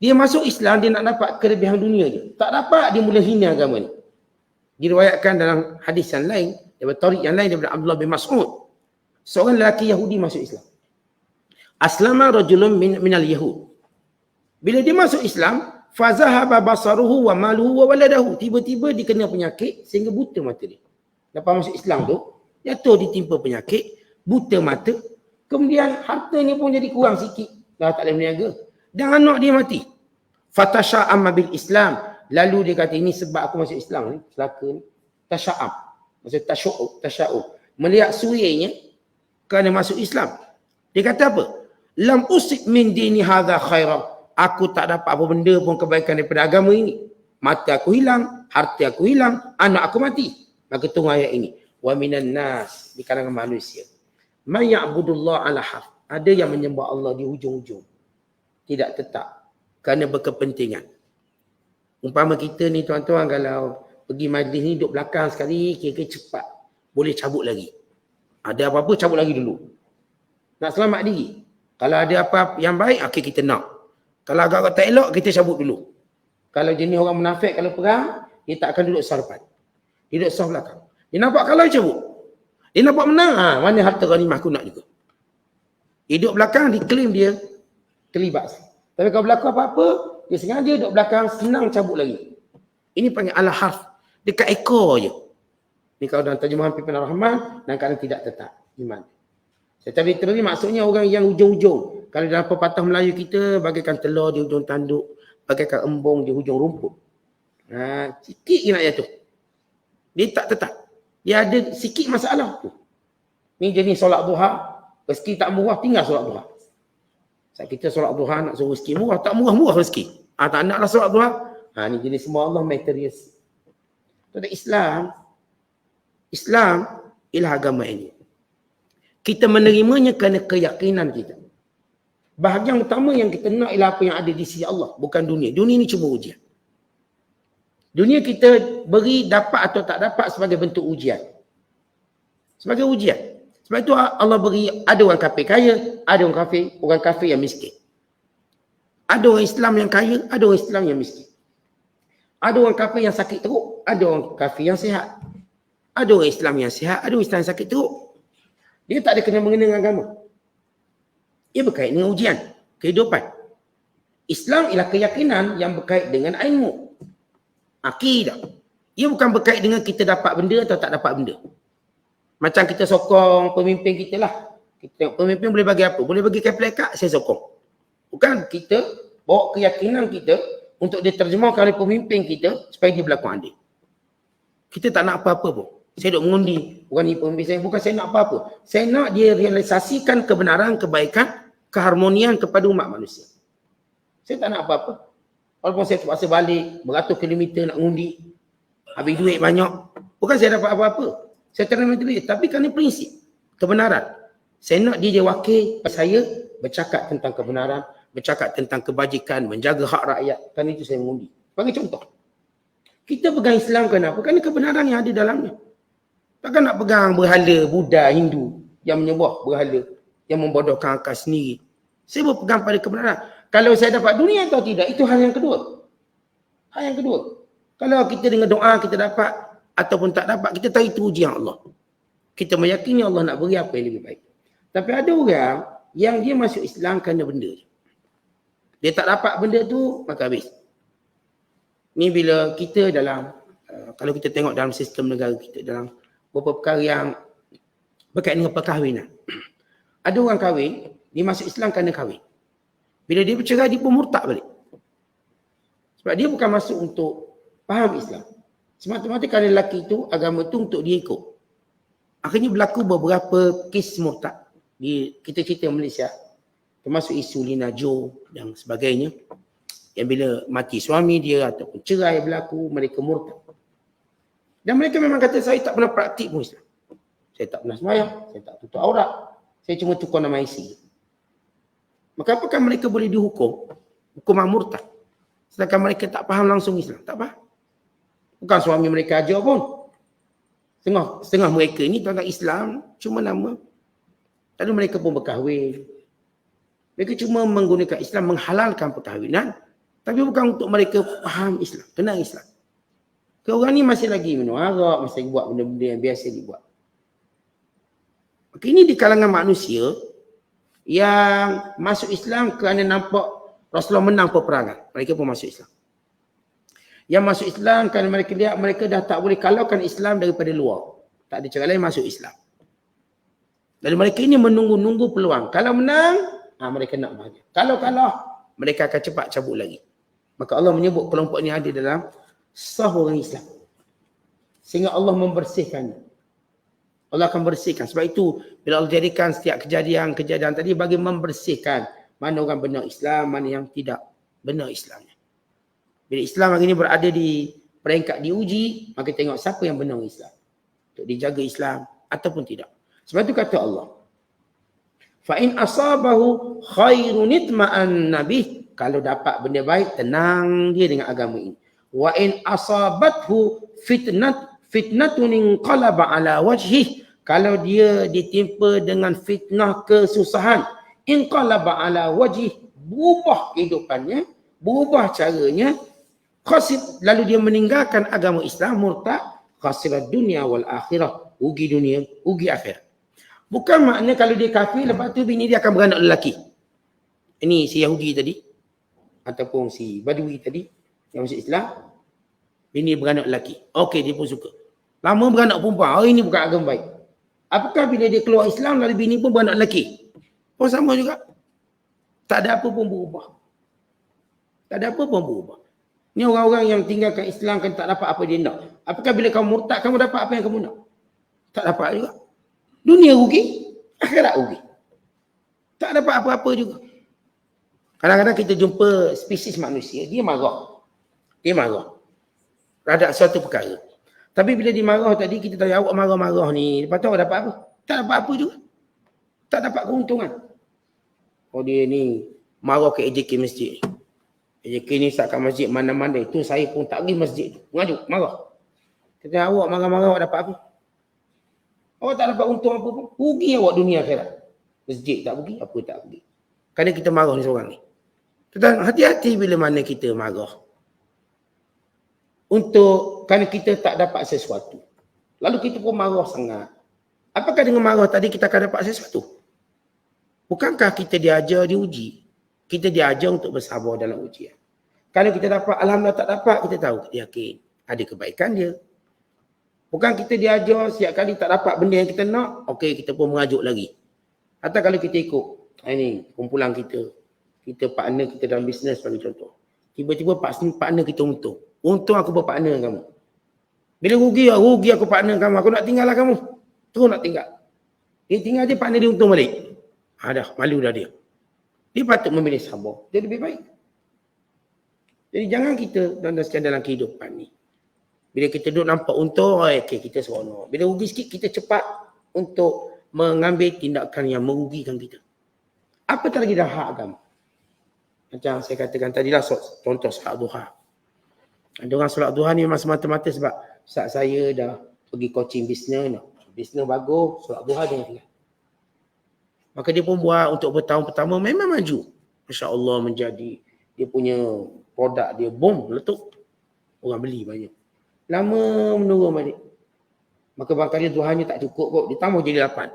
Dia masuk Islam, dia nak dapat kelebihan dunia je. Tak dapat, dia mula hina agama ni. Diriwayatkan dalam hadis yang lain, daripada tariq yang lain daripada Abdullah bin Mas'ud. Seorang lelaki Yahudi masuk Islam. Aslama rajulun minal Yahud. Bila dia masuk Islam, fazahaba basaruhu wa maluhu wa waladahu. Tiba-tiba dia kena penyakit sehingga buta mata dia. Lepas masuk Islam tu, jatuh ditimpa penyakit, buta mata, kemudian hartanya pun jadi kurang sikit. Dah tak boleh berniaga. Dan anak dia mati. Fatasha'am bil Islam. Lalu dia kata, ini sebab aku masuk Islam ni, celaka ni. Tasha'am. Maksud tasya'um. Melihat surinya kerana masuk Islam. Dia kata apa? Lam usik min dini hadha khairah. Aku tak dapat apa benda pun kebaikan daripada agama ini. Mata aku hilang, harta aku hilang, anak aku mati. Maka tunggu ayat ini. Wa minan nas, di kalangan manusia. Man ya'budullah ala haf. Ada yang menyembah Allah di hujung-hujung. Tidak tetap. Kerana berkepentingan. Umpama kita ni tuan-tuan kalau pergi majlis ni duduk belakang sekali, kira-kira cepat. Boleh cabut lagi. Ada apa-apa cabut lagi dulu. Nak selamat diri. Kalau ada apa yang baik, okey kita nak. Kalau agak-agak tak elok, kita cabut dulu. Kalau jenis orang munafik, kalau perang, dia tak akan duduk sah depan. Dia duduk sah belakang. Dia nampak kalau cabut. Dia nampak menang, mana harta ghanimah aku nak juga. Dia duduk belakang, diklaim dia terlibat. Tapi kalau berlaku apa-apa, dia sengaja duduk belakang, senang cabut lagi. Ini panggil al-harf. Dekat ekor je. Ni kalau dalam terjemahan Pimpinan Rahman, dan kadang tidak tetap iman. Secara literally maksudnya orang yang hujung-hujung. Kalau dalam pepatah Melayu kita, bagaikan telur di hujung tanduk, bagaikan embung di hujung rumput. Sikit je nak jatuh. Dia tak tetap. Dia ada sikit masalah tu. Ni jenis solat duha, rezeki tak murah, tinggal solat duha. Saat kita solat duha nak suruh rezeki murah, tak murah-murah rezeki. Tak naklah solat duha. Ni jenis semua Allah materials. Tentang Islam ialah agama ini. Kita menerimanya kerana keyakinan kita. Bahagian utama yang kita nak ialah apa yang ada di sisi Allah, bukan dunia. Dunia ni cuma ujian. Dunia kita beri dapat atau tak dapat sebagai bentuk ujian. Sebagai ujian. Sebab itu Allah beri, ada orang kafir kaya, ada orang kafir yang miskin. Ada orang Islam yang kaya, ada orang Islam yang miskin. Ada orang kafir yang sakit teruk, ada orang kafir yang sihat. Ada orang Islam yang sihat, ada orang Islam yang sakit teruk. Dia tak ada kena-mengena dengan agama. Ia berkait dengan ujian, kehidupan. Islam ialah keyakinan yang berkait dengan ilmu. Akidah. Ia bukan berkait dengan kita dapat benda atau tak dapat benda. Macam kita sokong pemimpin kita lah. Kita tengok pemimpin boleh bagi apa? Boleh bagi kaplikat, saya sokong. Bukan kita bawa keyakinan kita untuk diterjemahkan oleh pemimpin kita supaya dia berlaku adil. Kita tak nak apa-apa pun. Saya duk mengundi. Bukan ni pemimpin saya. Bukan saya nak apa-apa. Saya nak dia realisasikan kebenaran, kebaikan, keharmonian kepada umat manusia. Saya tak nak apa-apa. Walaupun saya terpaksa balik, beratus kilometer nak undi. Habis duit banyak. Bukan saya dapat apa-apa. Saya terima duit. Tapi kerana prinsip. Kebenaran. Saya nak dia wakil saya bercakap tentang kebenaran, bercakap tentang kebajikan, menjaga hak rakyat. Kerana itu saya mengundi. Bagi contoh. Kita pegang Islam kenapa? Kerana kebenaran yang ada dalamnya. Takkan nak pegang berhala Buddha, Hindu yang menyembah berhala, yang membodohkan akal sendiri. Saya berpegang pada kebenaran. Kalau saya dapat dunia atau tidak, itu hal yang kedua. Hal yang kedua. Kalau kita dengan doa kita dapat ataupun tak dapat, kita tahu itu ujian Allah. Kita meyakini Allah nak beri apa yang lebih baik. Tapi ada orang yang dia masuk Islam kerana benda. Dia tak dapat benda tu, maka habis. Ni bila kita dalam, kalau kita tengok dalam sistem negara kita, dalam beberapa perkara yang berkaitan dengan perkahwinan. Ada orang kahwin, dia masuk Islam kerana kahwin. Bila dia bercerai, dia pun murtad balik. Sebab dia bukan masuk untuk faham Islam. Semata-mata kerana lelaki itu, agama itu untuk dia ikut. Akhirnya berlaku beberapa kes murtad. Kita cerita Malaysia. Termasuk isu Lina Jo dan sebagainya. Yang bila mati suami dia ataupun cerai berlaku, mereka murtad. Dan mereka memang kata, saya tak pernah praktik pun Islam. Saya tak pernah sembahyang, saya tak tutup aurat. Saya cuma tukar nama IC. Maka apakah mereka boleh dihukum? Hukuman murtad. Sedangkan mereka tak faham langsung Islam. Tak faham. Bukan suami mereka ajar pun. Setengah mereka ni tentang Islam, cuma nama. Lalu mereka pun berkahwin. Mereka cuma menggunakan Islam, menghalalkan perkahwinan. Tapi bukan untuk mereka faham Islam, kenal Islam. Orang ni masih lagi minum arak, masih buat benda-benda yang biasa dibuat. Maka ini di kalangan manusia yang masuk Islam kerana nampak Rasulullah menang peperangan. Mereka pun masuk Islam. Yang masuk Islam kerana mereka lihat mereka dah tak boleh kalaukan Islam daripada luar. Tak ada cara lain masuk Islam. Lalu mereka ini menunggu-nunggu peluang. Kalau menang, mereka nak bahagia. Kalau kalah, mereka akan cepat cabut lagi. Maka Allah menyebut kelompok ini ada dalam sah orang Islam. Sehingga Allah membersihkannya. Allah akan bersihkan. Sebab itu, bila Allah jadikan setiap kejadian tadi bagi membersihkan mana orang benar Islam, mana yang tidak benar Islamnya. Bila Islam hari ini berada di peringkat diuji, maka tengok siapa yang benar Islam. Untuk dijaga Islam ataupun tidak. Sebab itu kata Allah, فَإِنْ أَصَابَهُ خَيْرٌ اطْمَأَنَّ بِهِ. Kalau dapat benda baik, tenang dia dengan agama ini. وَإِنْ أَصَابَتْهُ فِتْنَةٌ انْقَلَبَ عَلَى وَجْهِهِ. Kalau dia ditimpa dengan fitnah kesusahan, انْقَلَبَ عَلَى وَجْهِهِ. Berubah kehidupannya, berubah caranya, khasir, lalu dia meninggalkan agama Islam, murtad, khasirat dunia wal akhirah. Rugi dunia, rugi akhirat. Bukan makna kalau dia kafir, lepas tu bini dia akan beranak lelaki. Ini si Yahudi tadi, ataupun si Badui tadi, yang masuk Islam, bini beranak lelaki. Okey, dia pun suka. Lama beranak perempuan, ini bukan agama baik. Apakah bila dia keluar Islam, lalu bini pun beranak lelaki? Pun sama juga. Tak ada apa pun berubah. Tak ada apa pun berubah. Ni orang-orang yang tinggalkan Islam kan tak dapat apa dia nak. Apakah bila kamu murtad, kamu dapat apa yang kamu nak? Tak dapat juga. Dunia rugi, akhirat rugi. Tak dapat apa-apa juga. Kadang-kadang kita jumpa spesies manusia, dia marah. Dia marah terhadap suatu perkara. Tapi bila dia marah tadi, kita tanya awak marah-marah ni, lepas tu awak dapat apa? Tak dapat apa juga. Tak dapat keuntungan. Oh dia ni marah ke AJK masjid. AJK ni saatkan masjid mana-mana. Itu saya pun tak pergi masjid tu. Mengajuk, marah. Kita tanya awak marah-marah, awak dapat apa? Awak tak dapat untung apa pun. Rugi awak dunia akhirat. Masjid tak pergi, apa tak pergi. Kerana kita marah ni seorang ni. Tetapi hati-hati bila mana kita marah. Kerana kita tak dapat sesuatu. Lalu kita pun marah sangat. Apakah dengan marah tadi kita akan dapat sesuatu? Bukankah kita diajar diuji? Kita diajar untuk bersabar dalam ujian. Kalau kita dapat, alhamdulillah tak dapat, kita tahu, kita yakin ada kebaikan dia. Bukan kita diajar setiap kali tak dapat benda yang kita nak, okey kita pun mengajuk lagi. Atau kalau kita ikut, ini kumpulan kita partner kita dalam bisnes bagi contoh. Tiba-tiba partner kita untung. Untung aku berpartner dengan kamu. Bila rugi aku partner kamu, aku nak tinggal lah kamu. Terus nak tinggal. Dia tinggal dia partner dia untung balik. Dah, malu dah dia. Dia patut memilih sabar. Dia lebih baik. Jadi jangan kita dalam kehidupan ni. Bila kita duduk nampak untung, okey kita seronok. Bila rugi sikit, kita cepat untuk mengambil tindakan yang merugikan kita. Apa lagi dah hak agama? Macam saya katakan tadilah, contoh solat duha. Ada orang solat duha ni memang semata-mata sebab saat saya dah pergi coaching bisnes, bisnes bagus, solat duha jangan tinggal. Maka dia pun buat untuk bertahun pertama memang maju. Masya Allah menjadi, dia punya produk dia bom, meletup. Orang beli banyak. Lama menurun balik. Maka barangkali duhanya tak cukup kot, ditambah jadi 8.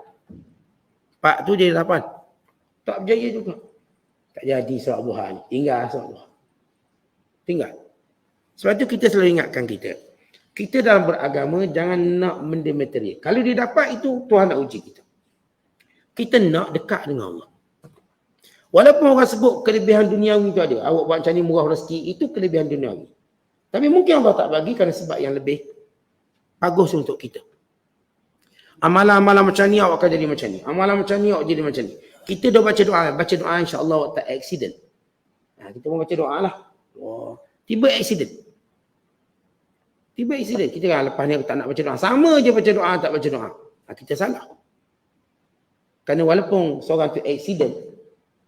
4 tu jadi 8. Tak berjaya juga. Tak jadi solat duha ni. Tinggal solat duha. Tinggal. Sebab tu kita selalu ingatkan kita dalam beragama jangan nak benda material. Kalau dia dapat itu, Tuhan nak uji kita. Kita nak dekat dengan Allah. Walaupun orang sebut kelebihan duniawi itu ada. Awak buat macam ni murah rezeki, itu kelebihan duniawi. Tapi mungkin Allah tak bagi kerana sebab yang lebih bagus untuk kita. Amalan-amalan macam ni awak akan jadi macam ni. Amalan macam ni awak jadi macam ni. Kita dah baca doa insya-Allah awak tak accident. Kita pun baca doa lah. Tiba accident. Kita kan lepas ni aku tak nak baca doa. Sama je baca doa tak baca doa. Kita salah. Kerana walaupun seorang tu accident,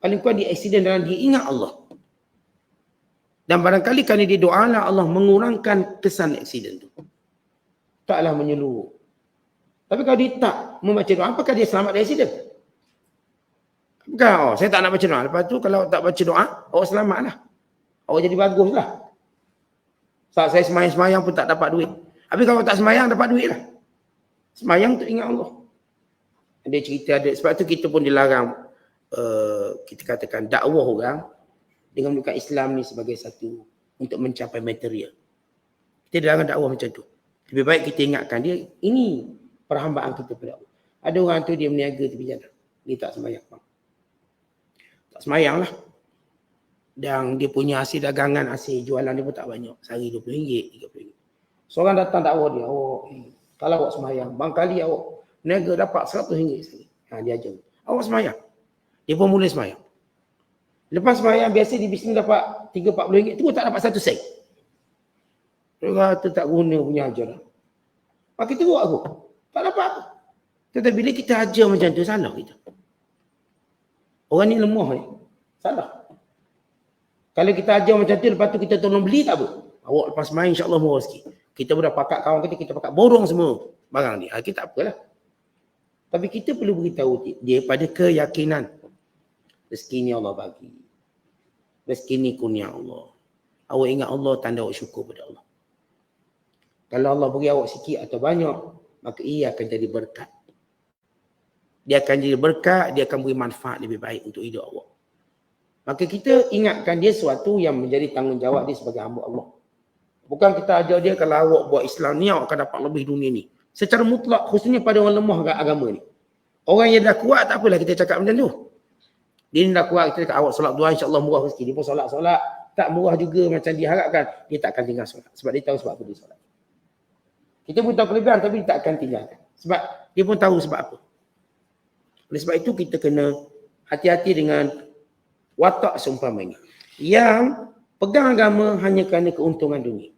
paling kurang dia accident dalam dia ingat Allah. Dan barangkali kerana dia doa lah Allah mengurangkan kesan accident tu. Taklah menyeluruh. Tapi kalau dia tak membaca doa, apakah dia selamat dari accident? Bukan, saya tak nak baca doa. Lepas tu kalau tak baca doa, awak selamat lah. Awak jadi bagus lah. Saat saya semayang-semayang pun tak dapat duit. Tapi kalau tak semayang, dapat duit lah. Semayang tu ingat Allah. Ada cerita ada. Sebab tu kita pun dilarang, kita katakan dakwah orang dengan menunjukkan Islam ni sebagai satu untuk mencapai material. Kita dilarang dakwah macam tu. Lebih baik kita ingatkan dia, ini perhambaan kita pada Allah. Ada orang tu dia meniaga tepi jalan. Dia tak semayang. Tak semayang lah. Dan dia punya hasil dagangan, hasil jualan dia pun tak banyak. Sehari RM20, RM30. Seorang datang dakwah dia, kalau awak semayang, barangkali awak niaga dapat RM100 sekali. Dia ajar. Awak semayang. Dia pun mula semayang. Lepas semayang, biasa di bisnes dapat RM30-40, tu tak dapat 1 sen. Dia kata tak guna punya ajaran. Maka teruk aku. Tak dapat apa. Tetapi bila kita ajar macam tu, salah kita. Orang ni lemah ni. Salah. Kalau kita ajar macam tu, lepas tu kita tolong beli tak apa. Awak lepas main insyaAllah murah sikit. Kita pun dah pakat kawan kita pakat borong semua barang ni. Kita tak apalah. Tapi kita perlu beritahu dia pada keyakinan. Rezeki ni Allah bagi. Rezeki ni kurnia Allah. Awak ingat Allah, tanda awak syukur pada Allah. Kalau Allah beri awak sikit atau banyak, maka ia akan jadi berkat. Dia akan jadi berkat, dia akan beri manfaat lebih baik untuk hidup awak. Maka kita ingatkan dia sesuatu yang menjadi tanggungjawab dia sebagai hamba Allah. Bukan kita ajar dia kalau awak buat Islam ni, awak akan dapat lebih dunia ni. Secara mutlak, khususnya pada orang lemah agama ni. Orang yang dah kuat, tak apalah kita cakap macam tu. Dia ni dah kuat, kita cakap awak solat dua insya-Allah murah rezeki. Dia pun solat-solat, tak murah juga macam diharapkan. Dia tak akan tinggal solat. Sebab dia tahu sebab apa dia solat. Kita pun tahu kelebihan tapi dia tak akan tinggalkan. Sebab dia pun tahu sebab apa. Oleh sebab itu kita kena hati-hati dengan watak seumpama ini. Yang pegang agama hanya kerana keuntungan dunia.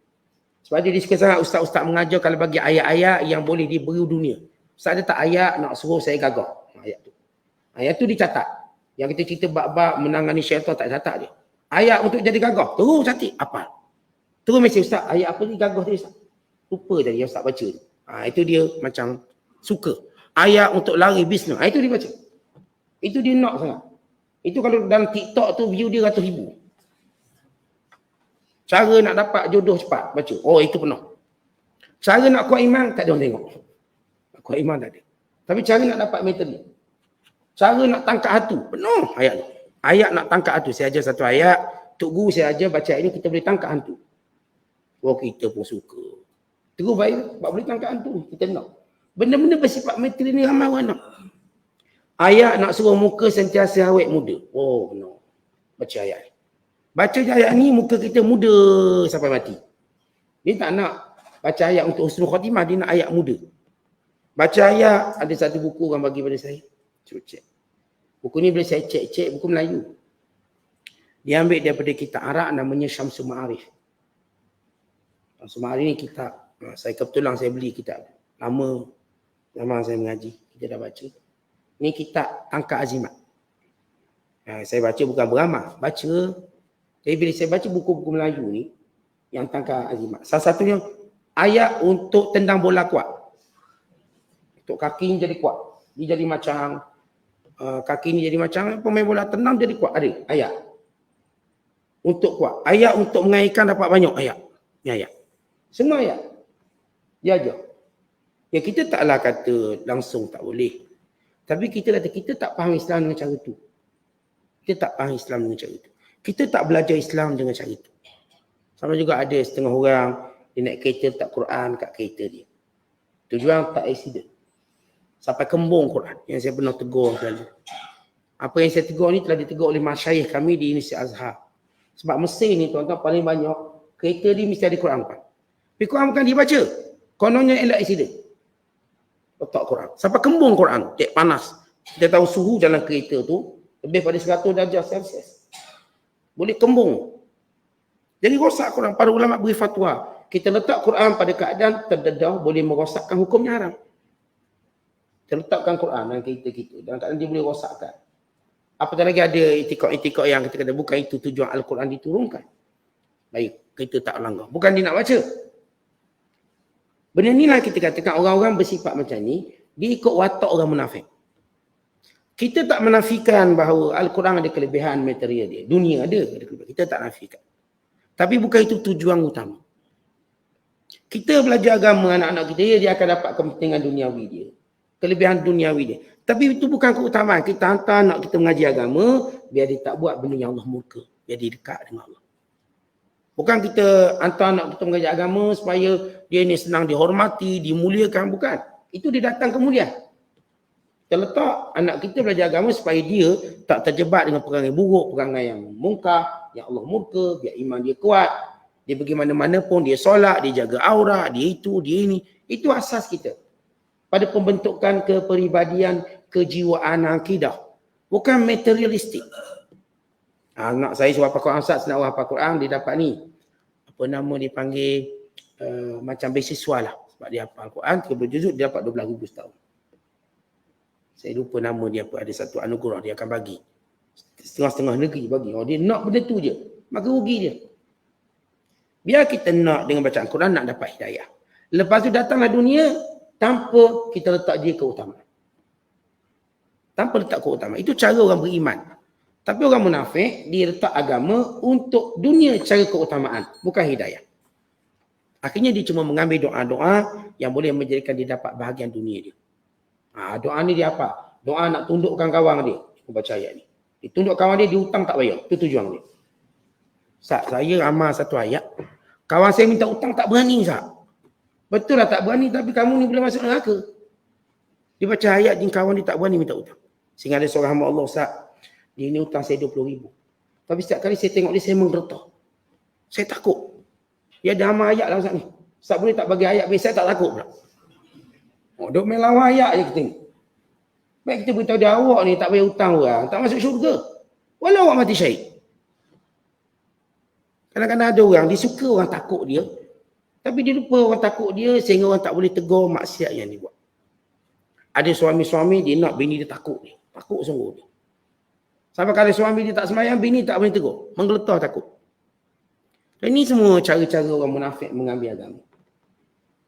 Sebab dia suka sangat ustaz-ustaz mengajar kalau bagi ayat-ayat yang boleh diberi dunia. Ustaz ada tak ayat nak suruh saya gagah? Ayat tu. Ayat tu dicatat. Yang kita cerita bab-bab menangani syaitan tak catat dia. Ayat untuk jadi gagah. Terus cantik. Apa? Terus mesej ustaz. Ayat apa ni gagah dia ustaz? Lupa tadi yang ustaz baca tu. Itu dia macam suka. Ayat untuk lari bisnes. Itu dia baca. Itu dia nak sangat. Itu kalau dalam TikTok tu view dia ratus ribu. Cara nak dapat jodoh cepat. Baca. Oh itu penuh. Cara nak kuat iman tak ada orang tengok. Kuat iman tak ada. Tapi cara nak dapat materi. Cara nak tangkap hatu. Penuh ayat tu. Ayat nak tangkap hantu. Saya ajar satu ayat. Tok Guru saya ajar baca ini kita boleh tangkap hantu. Oh kita pun suka. Terus baik. Boleh tangkap hantu. Kita nak. Benda-benda bersifat materi ni ramai orang nak. Ayat nak suruh muka sentiasa awet muda. Oh no. Baca ayat ni. Baca ayat ni muka kita muda sampai mati. Dia tak nak baca ayat untuk husnul khatimah. Dia nak ayat muda. Baca ayat. Ada satu buku orang bagi pada saya. Cuba cek. Buku ni boleh saya cek-cek. Buku Melayu. Dia ambil daripada kitab Arab namanya Syamsul Ma'arif. Syamsul Ma'arif ni kitab. Saya kebetulan saya beli kitab. Lama saya mengaji. Kita dah baca. Ni kitab Tangkap Azimat. Saya baca bukan beramal. Baca. Jadi bila saya baca buku-buku Melayu ni. Yang Tangkap Azimat. Salah satunya ayat untuk tendang bola kuat. Untuk kaki ni jadi kuat. Dia jadi macam kaki ni jadi macam pemain bola tendang jadi kuat. Ada ayat. Untuk kuat. Ayat untuk mengairkan dapat banyak ayat. Ni ayat. Semua ayat. Dia ajar. Ya kita taklah kata langsung tak boleh. Tapi kita kata kita tak faham Islam dengan cara tu. Kita tak faham Islam dengan cara tu. Kita tak belajar Islam dengan cara tu. Sama juga ada setengah orang dia naik kereta letak Quran kat kereta dia. Tujuan tak accident. Sampai kembung Quran. Yang saya pernah tegur selalu. Apa yang saya tegur ni telah ditegur oleh masyayikh kami di Universiti Azhar. Sebab Mesir ni tuan-tuan paling banyak kereta dia mesti ada Quran kan. Tapi Quran bukan dia baca. Kononnya elak accident. Letak Quran. Sampai kembung Quran. Cek panas. Kita tahu suhu dalam kereta tu lebih pada 100 darjah Celsius. Boleh kembung. Jadi rosak Quran. Para ulama beri fatwa. Kita letak Quran pada keadaan terdedah boleh merosakkan hukumnya haram. Kita letakkan Quran dalam kereta kita. Dalam keadaan dia boleh rosakkan. Apatah lagi ada itikad-itikad yang kita kata bukan itu tujuan Al-Quran diturunkan. Baik, kita tak langgar. Bukan dia nak baca. Benda inilah kita katakan orang-orang bersifat macam ni, dia ikut watak orang munafik. Kita tak menafikan bahawa Al-Quran ada kelebihan material dia. Dunia ada kelebihan. Kita tak nafikan. Tapi bukan itu tujuan utama. Kita belajar agama anak-anak kita, dia akan dapat kepentingan duniawi dia. Kelebihan duniawi dia. Tapi itu bukan keutamaan. Kita hantar anak kita mengaji agama, biar dia tak buat benda yang Allah murka. Biar dia dekat dengan Allah. Bukan kita hantar anak kita mengaji agama supaya dia ni senang dihormati, dimuliakan. Bukan. Itu dia datang kemuliaan. Kita letak anak kita belajar agama supaya dia tak terjebak dengan perangai buruk, perangai yang mungkar, yang Allah murka, biar iman dia kuat. Dia pergi mana-mana pun, dia solat, dia jaga aurat, dia itu, dia ini. Itu asas kita. Pada pembentukan kepribadian, kejiwaan, akidah. Bukan materialistik. Anak saya suruh hafal Quran, Ustaz nak hafal Quran, dia dapat ni. Apa nama dia panggil, macam beasiswa lah. Sebab dia hafal Quran, 30 juzuk, dia dapat 12,000 setahun. Saya lupa nama dia apa, ada satu anugerah dia akan bagi. Setengah-setengah negeri bagi. Oh, dia nak benda tu je, maka rugi dia. Biar kita nak dengan bacaan Quran, nak dapat hidayah. Lepas tu datanglah dunia, tanpa kita letak dia keutamaan. Tanpa letak keutamaan. Itu cara orang beriman. Tapi orang munafik, dia letak agama untuk dunia cara keutamaan. Bukan hidayah. Akhirnya dia cuma mengambil doa-doa yang boleh menjadikan dia dapat bahagian dunia dia. Doa ni dia apa? Doa nak tundukkan kawan dia. Aku baca ayat ni. Dia tunduk kawan dia, dia hutang tak bayar. Itu tujuan dia. Ustaz, saya amal satu ayat. Kawan saya minta hutang tak berani, Ustaz. Betul lah tak berani, tapi kamu ni boleh masuk neraka. Dia baca ayat, kawan dia tak berani minta hutang. Sehingga ada seorang hamba Allah, Ustaz. Dia ni hutang saya 20,000. Tapi setiap kali saya tengok dia, saya menggertak. Saya takut. Dia ada amal ayat lah Ustaz ni. Ustaz boleh tak bagi ayat, saya tak takut pula. Duk main lawan ayat je kita ni. Baik kita beritahu dia, awak ni tak bayar hutang orang, tak masuk syurga. Walau awak mati syahid. Kadang-kadang ada orang, dia suka orang takut dia. Tapi dia lupa orang takut dia sehingga orang tak boleh tegur maksiat yang dia buat. Ada suami-suami dia nak bini dia takut ni. Takut sungguh ni. Sampai kalau suami dia tak sembahyang, bini tak boleh tegur. Menggeletar takut. Dan ini semua cara-cara orang munafik mengambil agama.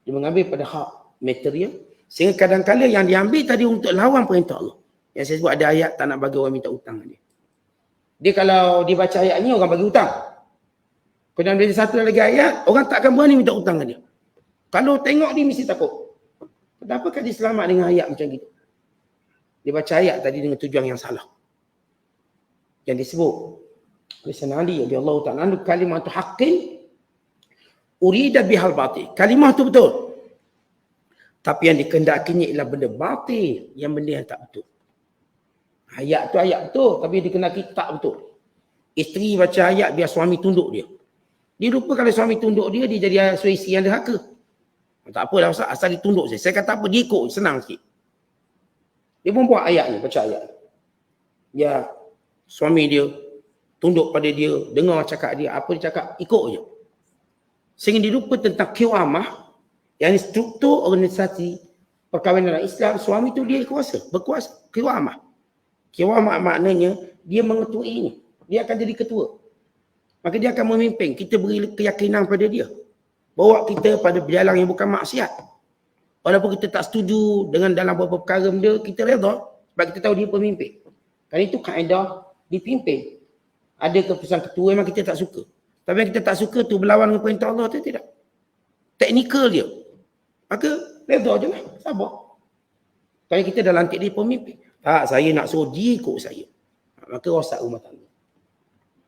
Dia mengambil pada hak material. Sehingga kadang-kadang yang diambil tadi untuk lawan perintah Allah. Yang saya sebut ada ayat tak nak bagi orang minta hutang dia. Dia kalau dia baca ayat ni orang bagi hutang. Kemudian ada satu lagi ayat, orang tak akan berani minta hutang dia. Kalau tengok dia mesti takut. Kenapa dia selamat dengan ayat macam gitu? Dia baca ayat tadi dengan tujuan yang salah. Yang disebut oleh Sayyidina Ali radhiyallahu ta'ala anhu, kalimatu haqqin urida bihal batil. Kalimah tu betul. Tapi yang dikehendakinya ialah benda batil, yang benda yang tak betul. Ayat tu ayat betul, tapi dikehendaki tak betul. Isteri baca ayat biar suami tunduk dia. Dia lupa kalau suami tunduk dia, dia jadi isteri yang derhaka. Tak apalah Ustaz, asal dia tunduk saya. Saya kata apa, dia ikut, senang sikit. Dia pun buat ayat ni, baca ayat. Ya, suami dia tunduk pada dia, dengar cakap dia, apa dia cakap, ikut je. Sehingga dia lupa tentang kiwamah, yang struktur organisasi perkahwinan dalam Islam, suami tu dia berkuasa, kiwamah. Kiwamah maknanya, dia mengetuai ini. Dia akan jadi ketua. Maka dia akan memimpin. Kita beri keyakinan pada dia. Bawa kita pada jalan yang bukan maksiat. Walaupun kita tak setuju dengan dalam beberapa perkara dia, kita redha. Sebab kita tahu dia pemimpin. Kan itu kaedah dipimpin. Ada keputusan ketua memang kita tak suka. Tapi yang kita tak suka tu berlawan dengan perintah Allah tu tidak. Teknikal dia. Maka redha je lah. Sabar. Kalau kita dah lantik dia pemimpin. Tak, saya nak suruh dia ikut saya. Maka rosak rumah tangga.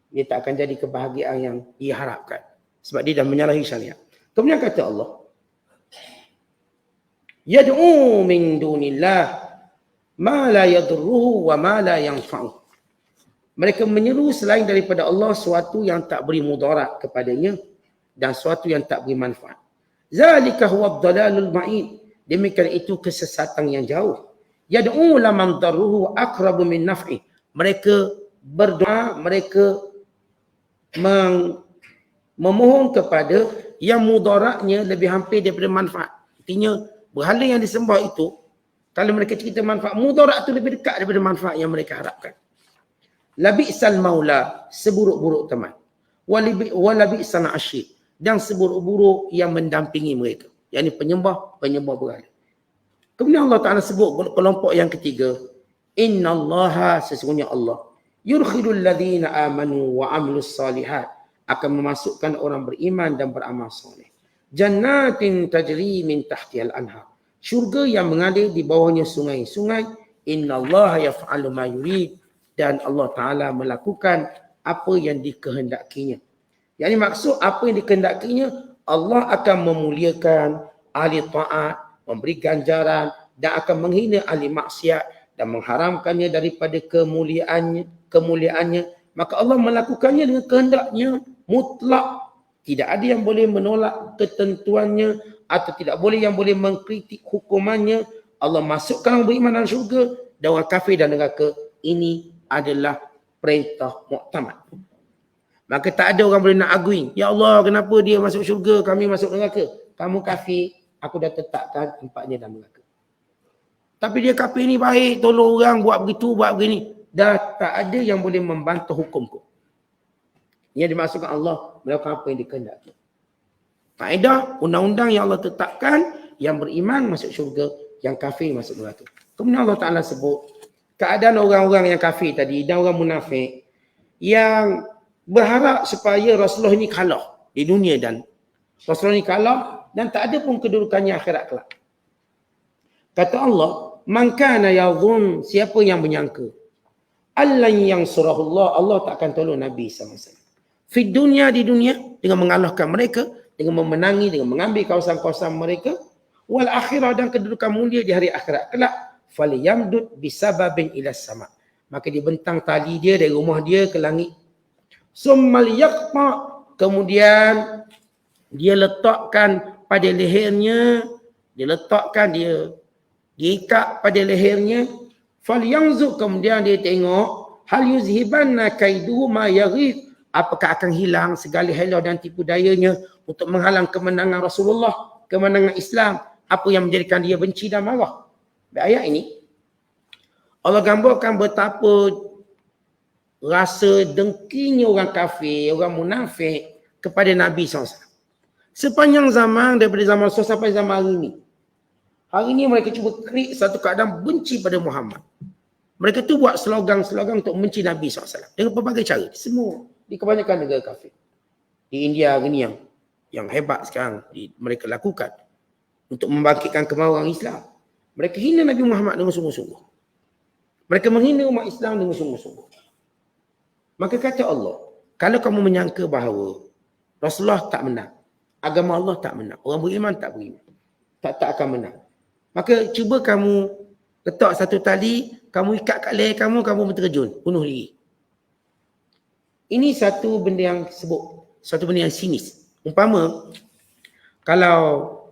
Dia tak akan jadi kebahagiaan yang diharapkan. Sebab dia dah menyalahi syariat. Kemudian kata Allah, yad'u min dunillah ma la yadurruhu wa ma la yanfa'u. Mereka menyeru selain daripada Allah sesuatu yang tak beri mudarat kepadanya dan sesuatu yang tak beri manfaat. Zalika huwa ad-dalalul ma'id. Demikian itu kesesatan yang jauh. Yad'u laman darruhu aqrabu min naf'i. Mereka berdoa, mereka memohon kepada yang mudaratnya lebih hampir daripada manfaat. Artinya berhala yang disembah itu, kalau mereka cerita manfaat, mudarat itu lebih dekat daripada manfaat yang mereka harapkan. Labi'sal maula, seburuk-buruk teman. Walabi'sal asyir, dan seburuk-buruk yang mendampingi mereka. Yang ini penyembah berhala. Kemudian Allah Ta'ala sebut kelompok yang ketiga, innallaha, sesungguhnya Allah, yurkhilul ladhina amanu wa amilus salihat, akan memasukkan orang beriman dan beramal soleh. Jannatin tajri min tahtihal anhar. Syurga yang mengalir di bawahnya sungai-sungai. Innallaha yaf'alu ma yurid. Dan Allah Ta'ala melakukan apa yang dikehendakinya. Yang ini maksud apa yang dikehendakinya, Allah akan memuliakan ahli ta'at, memberi ganjaran dan akan menghina ahli maksiat dan mengharamkannya daripada kemuliaannya. Maka Allah melakukannya dengan kehendaknya mutlak. Tidak ada yang boleh menolak ketentuannya atau tidak boleh yang boleh mengkritik hukumannya. Allah masukkan orang beriman dalam syurga dan orang kafir dan neraka. Ini adalah perintah muktamad. Maka tak ada orang boleh nak arguing. Ya Allah, kenapa dia masuk syurga, kami masuk neraka? Kamu kafir, aku dah tetapkan tempatnya dalam neraka. Tapi dia kafir ni baik, tolong orang, buat begitu, buat begini. Dah tak ada yang boleh membantah hukumku. Yang dimaksudkan Allah melakukan apa yang dikehendaki. Faedah undang-undang yang Allah tetapkan, yang beriman masuk syurga, yang kafir masuk neraka. Kemudian Allah Ta'ala sebut keadaan orang-orang yang kafir tadi dan orang munafik yang berharap supaya Rasulullah ini kalah di dunia dan Rasulullah ini kalah dan tak ada pun kedudukannya akhirat kelak. Kata Allah, man kana yadhun, siapa yang menyangka Allah yang surahullah, Allah tak akan tolong Nabi SAW. Di dunia dengan mengalahkan mereka, dengan memenangi, dengan mengambil kawasan-kawasan mereka. Wal akhirah, dan kedudukan mulia di hari akhirat kelak. Falyamdud bisababin ila sama. Maka dia bentang tali dia dari rumah dia ke langit. Summal yaqta, kemudian dia letakkan pada lehernya, dia ikat pada lehernya. Falyanzur, kemudian dia tengok, hal yuzhibanna kaiduhu ma yaghib, apakah akan hilang segala halau dan tipu dayanya untuk menghalang kemenangan Rasulullah, kemenangan Islam, apa yang menjadikan dia benci dan marah. Di ayat ini Allah gambarkan betapa rasa dengkinya orang kafir, orang munafik kepada Nabi SAW. Sepanjang zaman, daripada zaman Rasul sampai zaman hari ini. Hari ini mereka cuba create satu keadaan benci pada Muhammad. Mereka tu buat slogan-slogan untuk benci Nabi SAW. Dengan pelbagai cara. Semua. Di kebanyakan negara kafir. Di India hari ini yang hebat sekarang mereka lakukan. Untuk membangkitkan kemarahan Islam. Mereka hina Nabi Muhammad dengan sungguh-sungguh. Mereka menghina umat Islam dengan sungguh-sungguh. Maka kata Allah, kalau kamu menyangka bahawa Rasulullah tak menang, agama Allah tak menang, orang beriman tak beriman, tak akan menang, maka cuba kamu letak satu tali, kamu ikat kat leher kamu berterjun, bunuh diri. Ini satu benda yang satu benda yang sinis. Umpama, kalau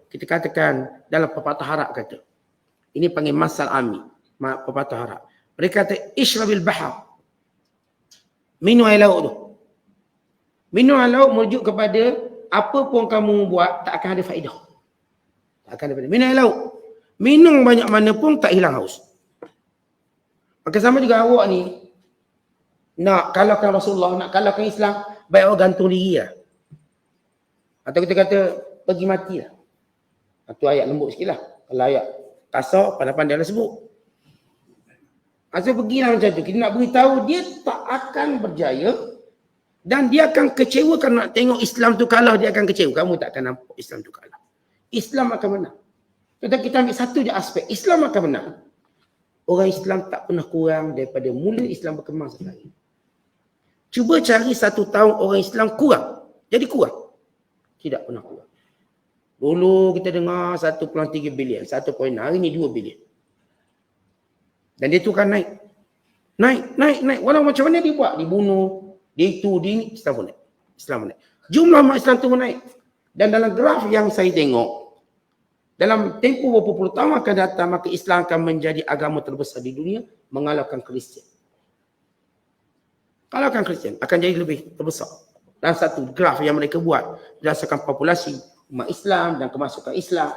kita katakan dalam pepatah Arab kata, ini panggil masal ami, pepatah Arab. Mereka kata, ishrabil bahar. Minum air laut tu. Minum air laut merujuk kepada apa pun kamu buat tak akan ada faedah. Tak akan ada faedah. Minum air laut. Minum banyak mana pun tak hilang haus. Maka sama juga awak ni, nak kalahkan Rasulullah, nak kalahkan Islam, baik awak gantung diri lah. Atau kita kata, pergi mati lah. Itu ayat lembut sikit lah. Kalau ayat kasar, pandai-pandai lah sebut. Asal pergilah macam tu. Kita nak beritahu dia tak akan berjaya dan dia akan kecewa kalau nak tengok Islam tu kalah, dia akan kecewa. Kamu tak akan nampak Islam tu kalah. Islam akan menang. Tetapi kita ambil satu je aspek. Islam akan menang. Orang Islam tak pernah kurang daripada mula Islam berkembang sekali. Cuba cari 1 tahun orang Islam kurang. Jadi kurang. Tidak pernah kurang. Dulu kita dengar 1.3 bilion, 1.6, hari ni 2 bilion. Dan dia tu akan naik. Naik. Walau macam mana dia buat. Dibunuh, dia itu, dia ini, Islam pun naik. Jumlah umat Islam tu naik. Dan dalam graf yang saya tengok, dalam tempoh beberapa puluh tahun akan datang, maka Islam akan menjadi agama terbesar di dunia, mengalahkan Kristian. Kalahkan Kristian, akan jadi lebih terbesar. Dalam satu graf yang mereka buat, berdasarkan populasi umat Islam dan kemasukan Islam.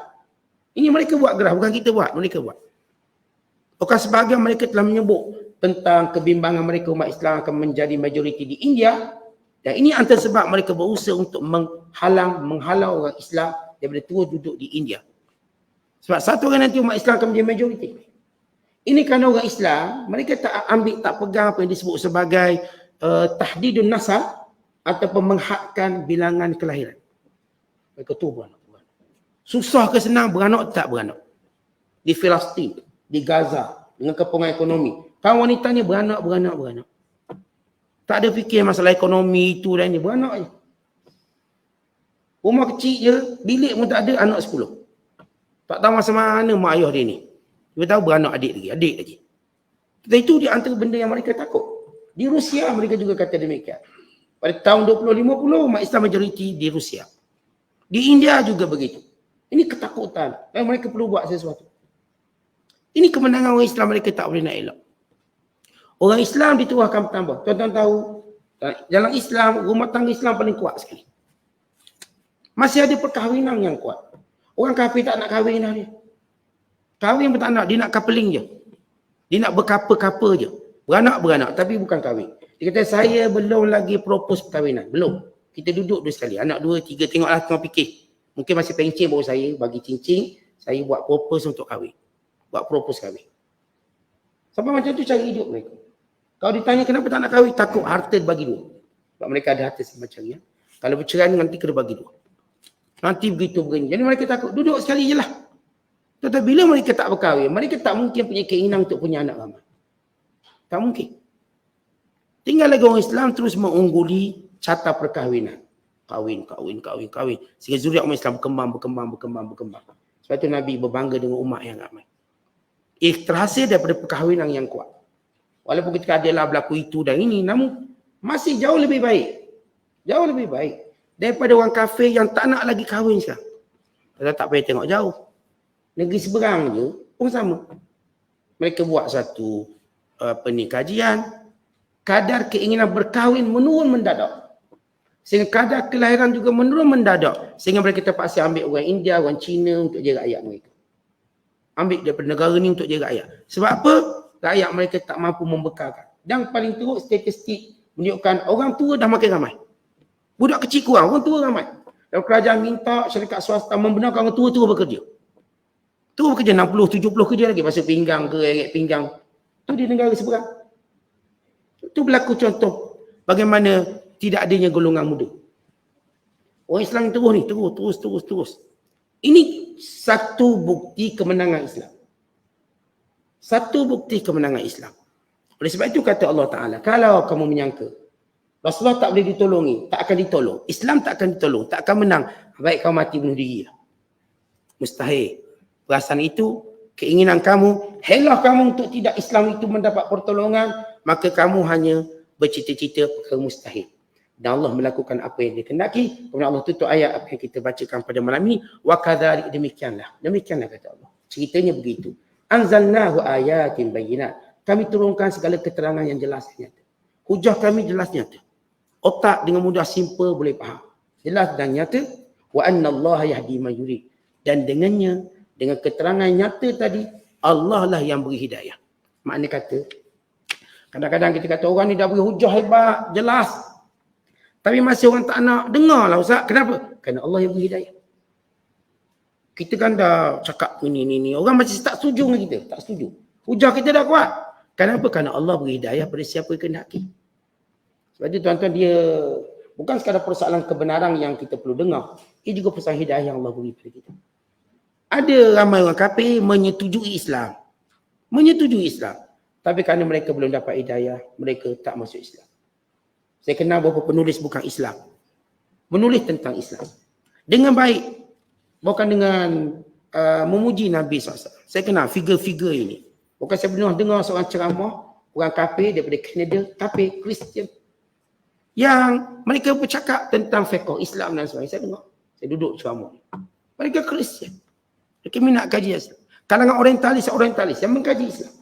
Ini mereka buat graf, bukan kita buat, mereka buat. Bukan sebahagian mereka telah menyebut tentang kebimbangan mereka umat Islam akan menjadi majoriti di India. Dan ini antara sebab mereka berusaha untuk menghalau orang Islam daripada terus duduk di India. Sebab satu orang nanti umat Islam akan menjadi majoriti. Ini kerana orang Islam, mereka tak pegang apa yang disebut sebagai tahdidun nasab ataupun menghadkan bilangan kelahiran. Mereka tu beranak. Susah ke senang, beranak tak beranak. Di Palestin, di Gaza, dengan kepungan ekonomi. Kawan wanitanya beranak. Tak ada fikir masalah ekonomi itu dan ini, beranak je. Rumah kecil je, bilik pun tak ada, anak 10. Tak tahu masa mana mak ayah dia ni. Dia tahu beranak adik lagi. Dan itu di antara benda yang mereka takut. Di Rusia mereka juga kata demikian. Pada tahun 2050, umat Islam majoriti di Rusia. Di India juga begitu. Ini ketakutan. Dan mereka perlu buat sesuatu. Ini kemenangan orang Islam, mereka tak boleh nak elak. Orang Islam dituahkan bertambah. Tuan-tuan tahu, dalam Islam, rumah tangga Islam paling kuat sekali. Masih ada perkahwinan yang kuat. Orang kafir tak nak kahwin dah dia. Kahwin pun tak nak, dia nak coupling je. Dia nak berkapa-kapa je. Beranak, tapi bukan kahwin. Dia kata, saya belum lagi propose perkahwinan. Belum. Kita duduk dulu sekali. Anak 2, 3, tengoklah tengok fikir. Mungkin masih pencing baru saya bagi cincin, saya buat propose untuk kahwin. Buat propose kahwin. Sampai macam tu cara hidup mereka. Kalau ditanya kenapa tak nak kahwin, takut harta bagi 2. Sebab mereka ada harta semacam ni. Kalau bercerai nanti kena bagi 2. Nanti begitu begini. Jadi mereka takut. Duduk sekali je lah. Tetapi bila mereka tak berkahwin, mereka tak mungkin punya keinginan untuk punya anak ramai. Tak mungkin. Tinggal lagi orang Islam terus mengungguli carta perkahwinan. Kahwin. Sehingga zuriat umat Islam berkembang. Sebab itu Nabi berbangga dengan umat yang ramai. Terhasil daripada perkahwinan yang kuat. Walaupun ketika adalah berlaku itu dan ini, namun masih jauh lebih baik. Jauh lebih baik daripada orang kafir yang tak nak lagi kahwin sekarang. Kalau tak payah tengok jauh. Negeri seberang je pun sama. Mereka buat satu kajian, kadar keinginan berkahwin menurun mendadak. Sehingga kadar kelahiran juga menurun mendadak. Sehingga mereka terpaksa ambil orang India, orang Cina untuk jaga rakyat mereka. Ambil daripada negara ni untuk jaga rakyat. Sebab apa? Rakyat mereka tak mampu membekalkan. Dan paling teruk statistik menunjukkan orang tua dah makin ramai. Budak kecil kurang, orang tua ramai. Kalau kerajaan minta syarikat swasta membenarkan orang tua bekerja. Tua bekerja 60, 70 kerja lagi. Pasal pinggang ke, eret pinggang. Itu di negara seberang. Itu berlaku contoh bagaimana tidak adanya golongan muda. Orang Islam terus ni, terus. Ini satu bukti kemenangan Islam. Satu bukti kemenangan Islam. Oleh sebab itu kata Allah Ta'ala, kalau kamu menyangka Rasulullah tak boleh ditolongi, tak akan ditolong. Islam tak akan ditolong, tak akan menang. Baik kau mati bunuh diri. Mustahil. Perasaan itu, keinginan kamu, helah kamu untuk tidak Islam itu mendapat pertolongan, maka kamu hanya bercita-cita perkara mustahil. Dan Allah melakukan apa yang dia kendaki. Kemudian Allah tutup ayat apa yang kita bacakan pada malam ini. Wa kadzalik, demikianlah. Demikianlah kata Allah. Ceritanya begitu. Anzalnahu ayatin bayyinat. Kami turunkan segala keterangan yang jelas nyata. Hujah kami jelas nyata. Otak dengan mudah simple boleh faham. Jelas dan nyata. Wa annallaha yahdi man yurid. Dan dengannya, dengan keterangan nyata tadi, Allah lah yang beri hidayah. Makna kata, kadang-kadang kita kata orang ni dah beri hujah hebat, jelas. Tapi masih orang tak nak dengar lah Ustaz. Kenapa? Kerana Allah yang beri hidayah. Kita kan dah cakap ni. Orang masih tak setuju dengan kita. Tak setuju. Hujah kita dah kuat. Kenapa? Kerana Allah beri hidayah pada siapa yang kehendaki. Sebab itu tuan-tuan, dia bukan sekadar persoalan kebenaran yang kita perlu dengar. Ia juga persoalan hidayah yang Allah beri pada kita. Ada ramai orang kafir menyetujui Islam. Menyetujui Islam. Tapi kerana mereka belum dapat hidayah, mereka tak masuk Islam. Saya kenal beberapa penulis bukan Islam. Menulis tentang Islam. Dengan baik. Bukan dengan memuji Nabi SAW. Saya kenal figure-figure ini. Bukan saya pernah dengar seorang ceramah, orang kafir daripada Kanada, kafir Kristian. Yang mereka bercakap tentang fiqh Islam dan sebagainya. Saya dengar. Saya duduk ceramah. Mereka Kristian. Mereka minat kaji Islam. Kalangan orientalis yang mengkaji Islam.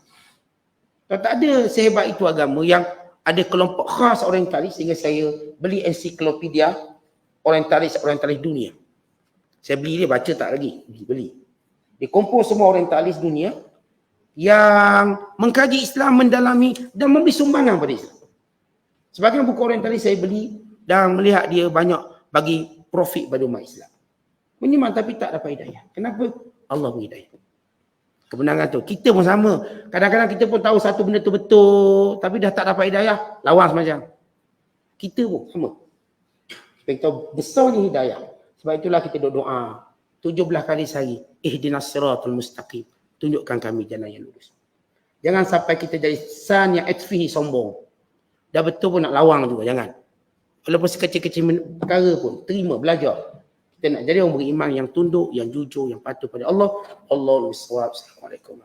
Kalau tak ada sehebat itu agama yang ada kelompok khas orientalis, sehingga saya beli ensiklopedia orientalis dunia. Saya beli dia, baca tak lagi. Beli. Dia kumpul semua orientalis dunia yang mengkaji Islam, mendalami dan memberi sumbangan pada Islam. Sebagian buku orientalis saya beli dan melihat dia banyak bagi profit pada umat Islam. Menyimak tapi tak dapat hidayah. Kenapa? Allah beri hidayah. Kebenangan tu. Kita pun sama. Kadang-kadang kita pun tahu satu benda tu betul, tapi dah tak dapat hidayah, lawan semacam. Kita pun sama. Supaya kita besarnya hidayah. Sebab itulah kita doa 17 kali sehari. Ihdinas siratal mustaqim. Tunjukkan kami jalan yang lurus. Jangan sampai kita jadi san yang atfihi sombong. Dah betul pun nak lawang juga, jangan. Walaupun sekecil-kecil perkara pun, terima, belajar. Kita nak jadi orang beriman yang tunduk, yang jujur, yang patuh pada Allah. Allahu Akbar. Assalamualaikum.